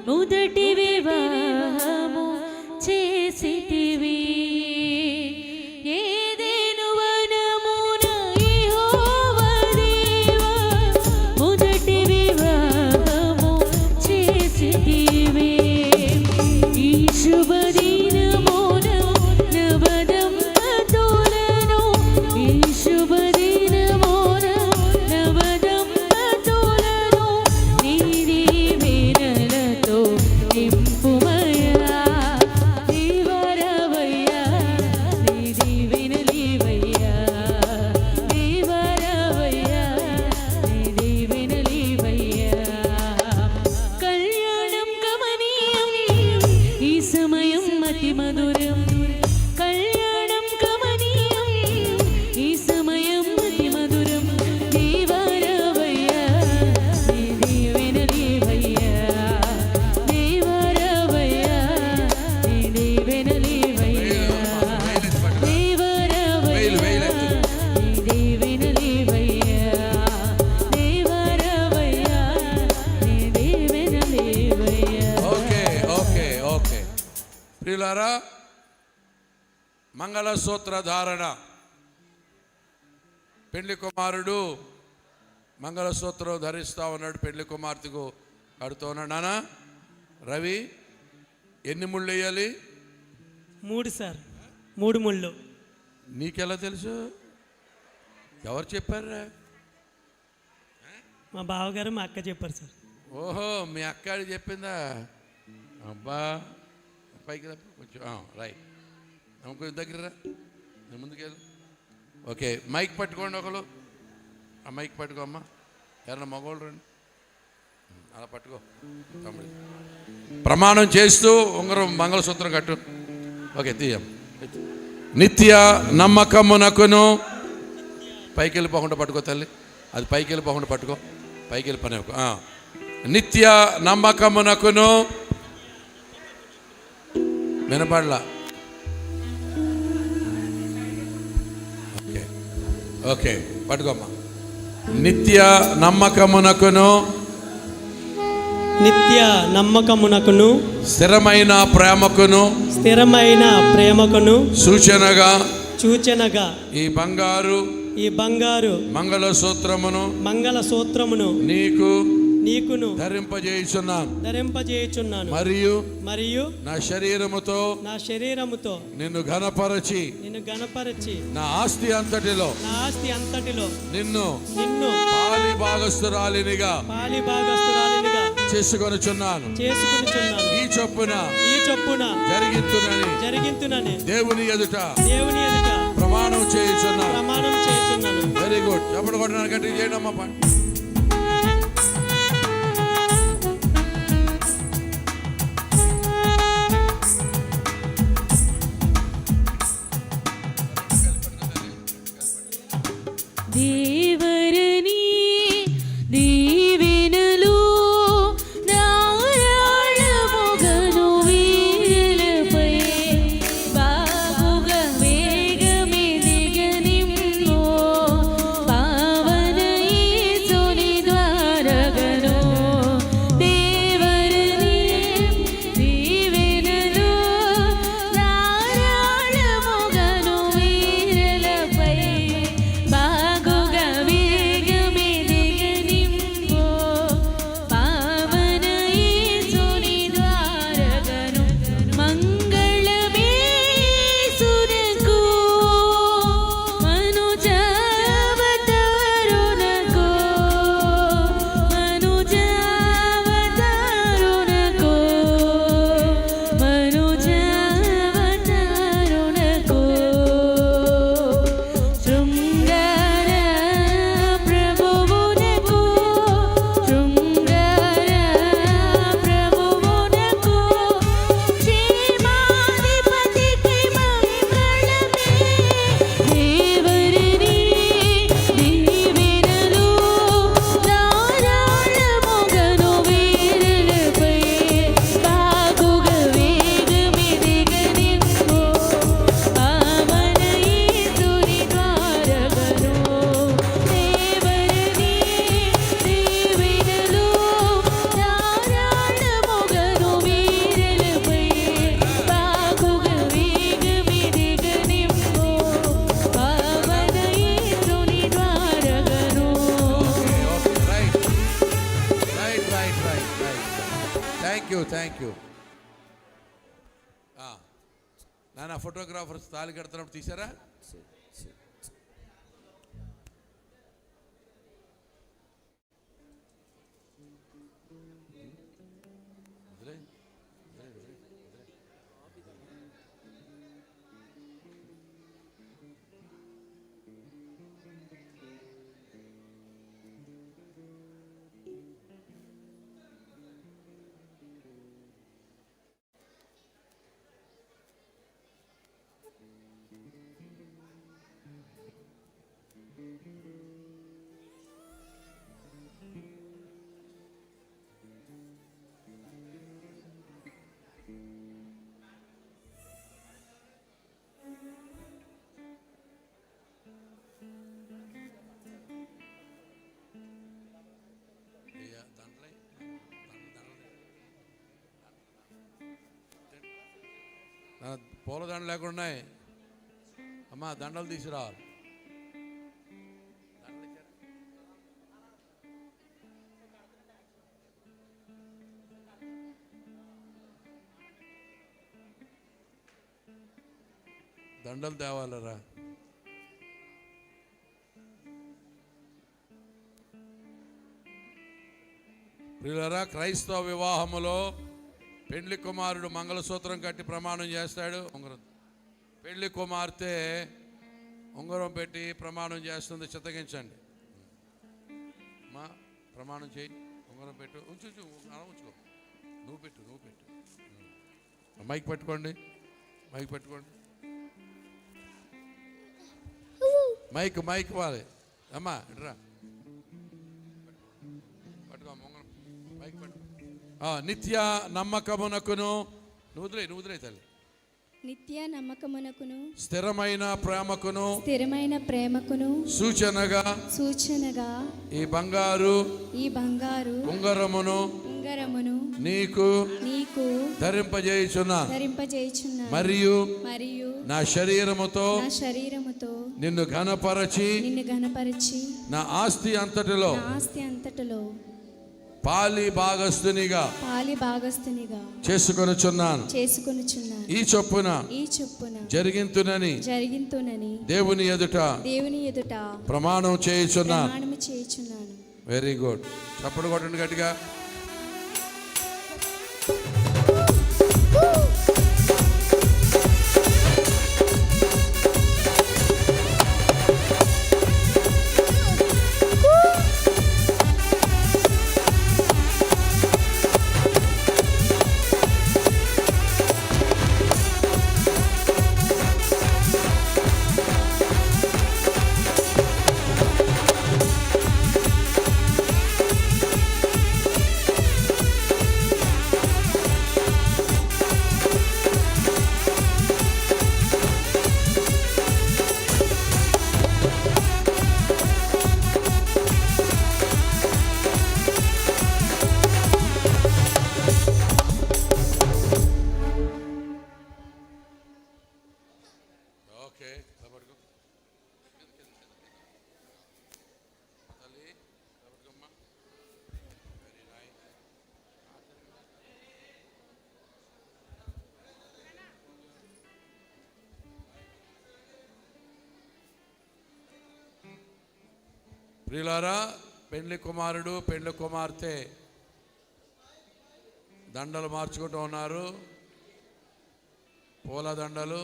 మొదటి వివాహము చేసితివి. ఏదేను వనమున యెహోవా దేవా మొదటి వివాహము చేసితివి. ఈ శుభదినమున నవదంపతులను ఈ శుభదినమున నవదంపతులను నీ దీవెనలతో నింపుమయ్యా. దేవరవయ్యా నీ దీవెనలివయ్యా. దేవరవయ్యా నీ దీవెనలివయ్యా. కళ్యాణం కమనీయం ఈ సమయం అతి మధురం. కళ్యాణం కమనీయం ఈ సమయం అతి మధురం. దేవరవయ్యా నీ దీవెనలివయ్యా. దేవరవయ్యా నీ దీవెనలివయ్యా. దేవరవయ్యా నీ దీవెనలివయ్యా. దేవరవయ్యా నీ దీవెనలివయ్యా. ఓకే ప్రియులారా, మంగళసూత్ర ధారణ. పెళ్లి కుమారుడు మంగళసూత్రం ధరిస్తా ఉన్నాడు, పెళ్లి కుమార్తెకు కడుతూ ఉన్నాడు. నానా రవి, ఎన్ని ముళ్ళు వేయాలి? 3 సార్, 3 ముళ్ళు. నీకెలా తెలుసు? ఎవరు చెప్పారా? మా బావగారు మా అక్క చెప్పారు సార్. ఓహో, మీ అక్క చెప్పిందా? అబ్బా, పైకి రా కొంచెం. రైట్, కొంచెం దగ్గర రా, ముందుకెళ్ళు. ఓకే, మైక్ పట్టుకోండి ఒకరు. ఆ మైక్ పట్టుకో అమ్మా. ఎవరన్నా మగవాళ్ళు రండి, అలా పట్టుకో తమ్ముడు. ప్రమాణం చేస్తూ ఉంగరం మంగళసూత్రం కట్టు. ఓకే, తీయం. నిత్య నమ్మకమునకును, పైకి వెళ్ళిపోకుండా పట్టుకో తల్లి, అది పైకి వెళ్ళిపోకుండా పట్టుకో, పైకి వెళ్ళిపోయి. నిత్య నమ్మకమునకును, వినపడలా. ఓకే పట్టుకోమ్మా. నిత్య నమ్మకమునకును నిత్య నమ్మకమునకును స్థిరమైన ప్రేమకును స్థిరమైన ప్రేమకును సూచనగా సూచనగా ఈ బంగారు మంగళసూత్రమును మంగళసూత్రమును నీకును ధరింపజేయుచున్నాను మరియు నా శరీరముతో నిన్ను ఘనపరచి నా ఆస్తి అంతటిలో నిన్ను పాలి భాగస్తురాలినిగా చేసుకొనుచున్నాను. ఈ చొప్పున జరిగింతునని దేవుని ఎదుట ప్రమాణం చేయుచున్నాను. Very good. చప్పట్లు కొట్టడానికి గట్టిగా చేయండి అమ్మా. దేవరని దీవెనలు ధారాళముగను వీరులపై బాగుగా వేగమెదిగనిమ్ము పావన యేసుని ద్వారగను. దేవరని దీవెనలు ధారాళముగను వీరులపై బాగుగా వేగమెదిగనిమ్ము పావన యేసుని ద్వారగను. మంగళమే యేసునకు మనుజావతారునకు శృంగార ప్రభువునకు క్షేమాధిపతికి మంగళమే. దేవరిని దీవెనలు ధారాళముగను వీరులపై బాగుగా వేగమెదిగనిమ్ము పావన యేసుని ద్వారగను. దేవరిని దీవెనలు ధారాళముగను వీరులపై బాగుగా వేగమెదిగనిమ్ము పావన యేసుని ద్వారగను. Thank you. నాన్న ఫోటోగ్రాఫర్స్ తాళి కడుతున్నప్పుడు తీసారా? పూలదండలు లేకుండా అమ్మా దండలు తీసుకురావాలి. దండలు తేవాలరా. ప్రియులరా, క్రైస్తవ వివాహములో పెండ్లి కుమారుడు మంగళసూత్రం కట్టి ప్రమాణం చేస్తాడు. పెళ్లి కుమార్తె ఉంగరం పెట్టి ప్రమాణం చేస్తుంది. చిత్తగించండి మా ప్రమాణం చేయి. ఉంగరం పెట్టు. ఉంచు అలా ఉంచుకో. నువ్వు పెట్టు. మైక్ పెట్టుకోండి. మైక్ ఇవ్వాలి. అమ్మా ఇట్రా పట్టుకో. ఉంగరం మైక్ పట్టు. నిత్య నమ్మకమునకును నువ్వు వదిలే తల్లి. నిత్య నమ్మకమునకును స్థిరమైన ప్రేమకును సూచనగా ఈ బంగారు ఉంగరమును ఉంగరమును నీకు నీకు ధరింపజేయుచున్నాను. ధరింపజేయుచున్నాను. మరియు మరియు నా శరీరముతో నా శరీరముతో నిన్ను ఘనపరచి నిన్ను ఘనపరిచి నా ఆస్తి అంతటిలో నా ఆస్తి అంతటిలో పాలి భాగస్తునిగా పాలి భాగస్తునిగా చేసుకొనుచున్నాను. చేసుకొనుచున్నాను. ఈ చొప్పున ఈ చొప్పున జరిగింతునని జరిగింతునని దేవుని ఎదుట దేవుని ఎదుట ప్రమాణం చేయుచున్నాను. ప్రమాణము చేయుచున్నాను. Very good. చప్పుడు కొట్టండి గట్టిగా. ఓకే. ప్రియులారా, పెండ్లి కుమారుడు పెండ్లి కుమార్తె దండలు మార్చుకుంటూ ఉన్నారు. పూల దండలు.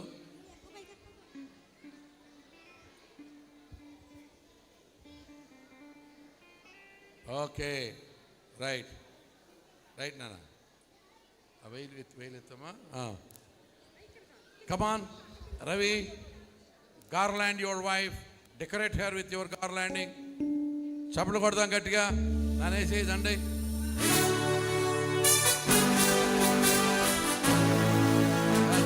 ఓకే, రైట్ రైట్ నాన్న. వేలెత్తమ్మా. Come on Ravi, garland your wife, decorate hair with your garlanding. చప్పట్లు కొడదాం గట్టిగా. నానేసి దండి.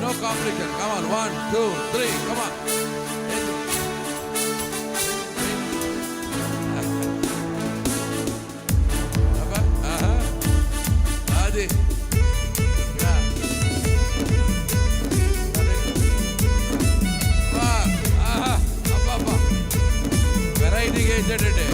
No competition. Come on, 1, 2, 3. Come on. Adi. Variety చేసేటండి.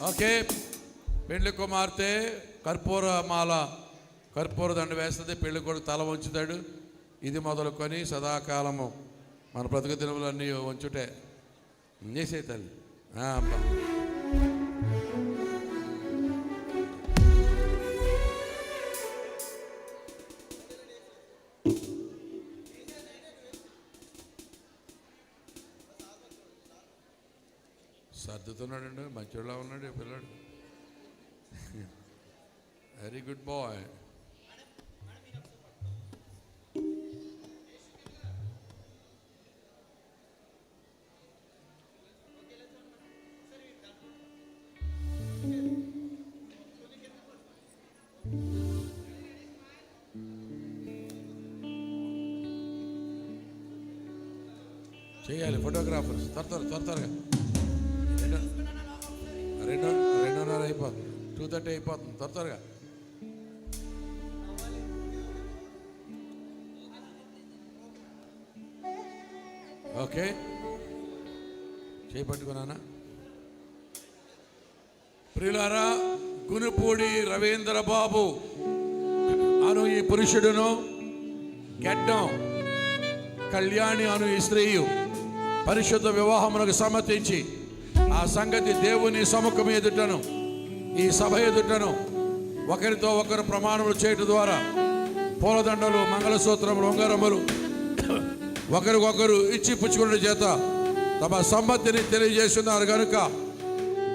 ఓకే. పెళ్లి కుమార్తె కర్పూర మాల, కర్పూర దండ వేస్తుంది. పెళ్లి కొడుకు తల వంచుతాడు. ఇది మొదలుకొని సదాకాలము మన బ్రతుకు దినములన్నీ వంచుటే చేసే తల్లి. అబ్బా, సర్దుతున్నాడండి. మంచిగా ఉన్నాడు పిల్లాడు. Very good boy. చేయాలి ఫోటోగ్రాఫర్స్ త్వరగా. 2:30 అయిపోతుంది, 2:30 అయిపోతుంది. త్వరగా. ఓకే, చేపట్టుకున్నానా? ప్రియులారా, గునుపూడి రవీంద్ర బాబు అను ఈ పురుషుడును, గెడ్డం కళ్యాణి అను ఈ స్త్రీయు పరిశుద్ధ వివాహమునకు సమ్మతించి ఆ సంగతి దేవుని సముఖం ఎదుటను, ఈ సభ ఎదుటను ఒకరితో ఒకరు ప్రమాణములు చేయటం ద్వారా పూలదండలు, మంగళసూత్రములు, ఉంగరములు ఒకరికొకరు ఇచ్చి పుచ్చుకున్న చేత తమ సమ్మతిని తెలియజేస్తున్నారు కనుక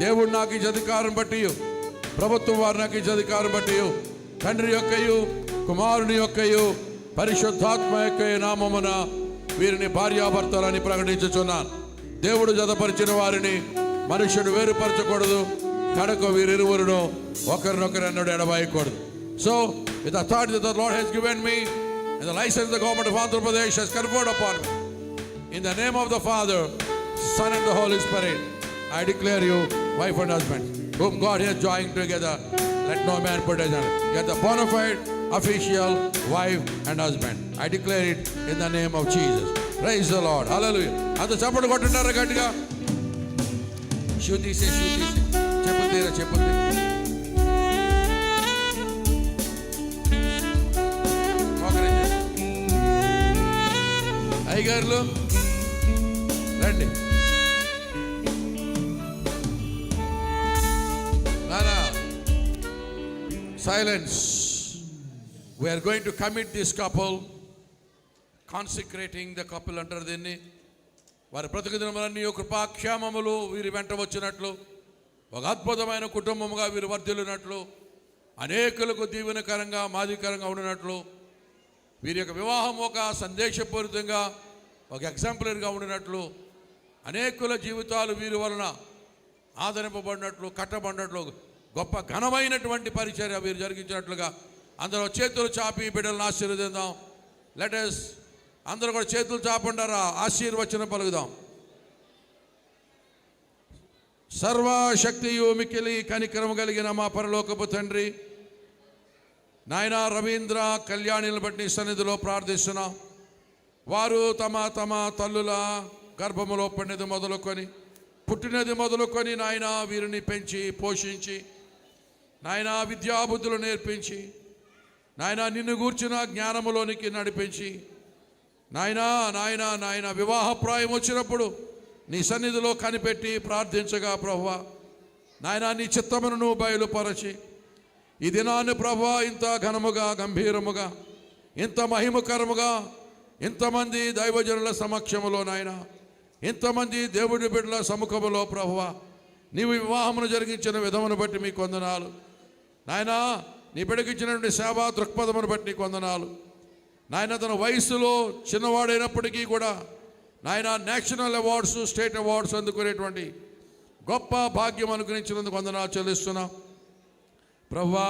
దేవుడు నాకు ఇచ్చే అధికారం బట్టి, ప్రభుత్వం వారు నాకు ఇచ్చే అధికారం బట్టి, తండ్రి యొక్కయు కుమారుని యొక్కయు పరిశుద్ధాత్మ యొక్క నామమున వీరిని భార్యాభర్తలని ప్రకటించుచున్నాను. దేవుడు జతపరిచిన వారిని మనుష్యుడు వేరుపరచకూడదు కనుక వీరిరువురును ఒకరినొకరు అన్నాడు ఎడబాయకూడదు. So with the authority that the Lord has given me and the license the government of Andhra Pradesh has conferred upon me, in the name of the Father, Son and the Holy Spirit, I declare you wife and husband whom God has joined together, let no man put asunder. You are the bona fide official wife and husband. I declare it in the name of Jesus. Praise the Lord. Hallelujah. అంత చప్పట్లు కొట్టుంటారా గట్టిగా? శృతిసే చెప్పు అయ్యగారులు రండి. నానా silence. We are going to commit this couple, consecrating the couple అంటారు దీన్ని. వారి బ్రతుకు దినములన్నీ కృపాక్షేమములు వీరి వెంట వచ్చినట్లు, ఒక అద్భుతమైన కుటుంబముగా వీరు వర్ధిల్లినట్లు, అనేకులకు దీవెనకరంగా మాదికరంగా ఉండినట్లు, వీరి యొక్క వివాహం ఒక సందేశపూరితంగా ఒక ఎగ్జాంపులర్గా ఉండినట్లు, అనేకుల జీవితాలు వీరి వలన ఆదరింపబడినట్లు, కట్టబడినట్లు, గొప్ప ఘనమైనటువంటి పరిచర్య వీరు జరిగించినట్లుగా అందరూ చేతులు చాపి బిడ్డలను ఆశీర్వదిద్దాం. లెటస్ అందరూ కూడా చేతులు చాపండారా, ఆశీర్వచనం పలుకుదాం. సర్వశక్తియు మిక్కిలి కనికరము కలిగిన మా పరలోకపు తండ్రి, నాయన రవీంద్ర కళ్యాణిని బట్టి సన్నిధిలో ప్రార్థిస్తున్నాం. వారు తమ తమ తల్లుల గర్భములో పుట్టినది మొదలుకొని నాయన వీరిని పెంచి పోషించి, నాయన విద్యాబుద్ధులు నేర్పించి, నాయన నిన్ను గూర్చిన జ్ఞానములోనికి నడిపించి, నాయన వివాహప్రాయం వచ్చినప్పుడు నీ సన్నిధిలో కనిపెట్టి ప్రార్థించగా ప్రభువా, నాయన నీ చిత్తమును నువ్వు బయలుపరచి ఈ దినాన్ని ప్రభువా ఇంత ఘనముగా, గంభీరముగా, ఇంత మహిమకరముగా, ఇంతమంది దైవజనుల సమక్షములో నాయన, ఇంతమంది దేవుడి బిడ్డల సముఖములో ప్రభువా నీవు వివాహమును జరిగించిన విధమును బట్టి మీకు వందనాలు. నాయన నీ బిడ్డకిచ్చినటువంటి సేవా దృక్పథమును బట్టి నీకు వందనాలు. నాయన తన వయసులో చిన్నవాడైనప్పటికీ కూడా నాయన నేషనల్ అవార్డ్స్, స్టేట్ అవార్డ్స్ అందుకునేటువంటి గొప్ప భాగ్యం అనుగ్రహించినందుకు వందనాలు చెల్లిస్తున్నాం. ప్రభువా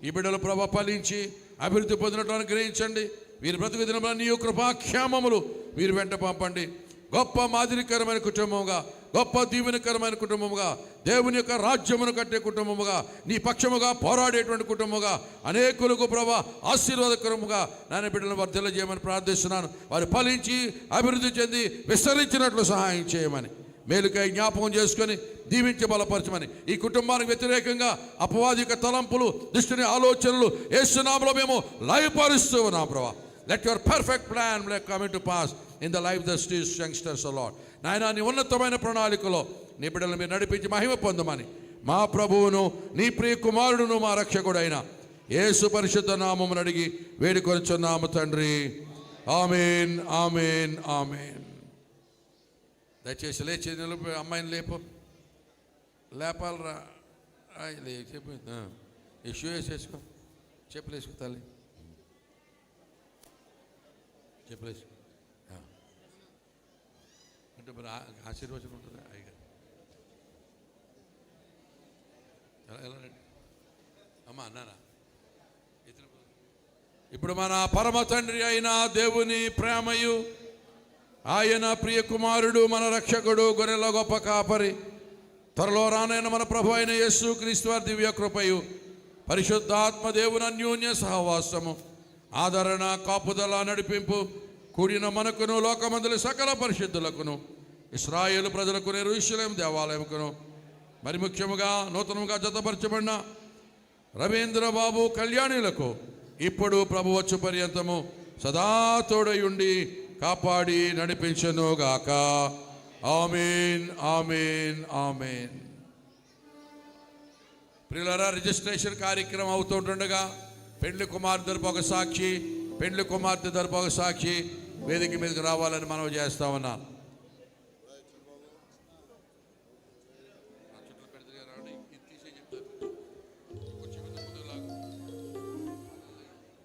ఈ బిడ్డలు ప్రభా ఫలించి అభివృద్ధి పొందినట్లు అనుగ్రహించండి. వీరి బ్రతుకు దినముల నీ కృపాక్షేమములు వీరి వెంట పంపండి. గొప్ప మాదిరికరమైన కుటుంబముగా, గొప్ప దీవెనకరమైన కుటుంబముగా, దేవుని యొక్క రాజ్యమును కట్టే కుటుంబముగా, నీ పక్షముగా పోరాడేటువంటి కుటుంబముగా, అనేకులకు ప్రభా ఆశీర్వాదకరముగా నాన్న బిడ్డలను వర్ధల చేయమని ప్రార్థిస్తున్నాను. వారు ఫలించి అభివృద్ధి చెంది విస్తరించినట్లు సహాయం చేయమని, మేలుకై జ్ఞాపకం చేసుకొని దీవించి బలపరచమని, ఈ కుటుంబానికి వ్యతిరేకంగా అపవాదిక తలంపులు, దుష్టుని ఆలోచనలు యేసు నామములో మేము లయపరుస్తూ ఉన్నాం ప్రభా. Let your perfect plan come into pass in the life of these youngsters, O Lord. నాయనా నీ ఉన్నతమైన ప్రణాళికలో నీ బిడ్డలను మీరు నడిపించి మహిమ పొందమని మా ప్రభువును నీ ప్రియ కుమారుడును మా రక్షకుడైన యేసు పరిశుద్ధ నామమును అడిగి వేడుకొనుచున్నాము తండ్రి. ఆమేన్, ఆమేన్, ఆమేన్. దయచేసి లేచి నిలిపి అమ్మాయిని లేపాలరా. చెప్పు, ఈ షూ వేసేసుకో, చెప్పులు వేసుకో తల్లి, చెప్పులు వేసుకో. అంటే మరి ఆశీర్వచనం ఉంటుంది అయ్యగారు. ఎలా రండి అమ్మా అన్నారా? ఇప్పుడు మన పరమ తండ్రి అయిన దేవుని ప్రేమయు, ఆయన ప్రియ కుమారుడు, మన రక్షకుడు, గొర్రెల గొప్ప కాపరి, త్వరలో రానైన మన ప్రభు అయిన యేసు క్రీస్తు వారి దివ్య కృపయు, పరిశుద్ధాత్మ దేవుని అన్యోన్య సహవాసము, ఆదరణ, కాపుదల, నడిపింపు కూడిన మనకును లోకమందుల సకల పరిశుద్ధులకును ఇశ్రాయేలు ప్రజలకు యెరూషలేము దేవాలయముకును మరి ముఖ్యముగా నూతనముగా జతపరచబడిన రవీంద్ర బాబు కళ్యాణులకు ఇప్పుడు ప్రభు వచ్చు పర్యంతము సదా తోడయుండి కాపాడి నడిపించనుగాక. ఆమేన్ ఆమేన్ ఆమేన్. ప్రియులారా, రిజిస్ట్రేషన్ కార్యక్రమం అవుతుండగా పెండ్లి కుమార్తె తరపు ఒక సాక్షి, పెండ్లి కుమార్తె తరపు ఒక సాక్షి వేదిక మీదకి రావాలని మనం చేస్తా ఉన్నాం.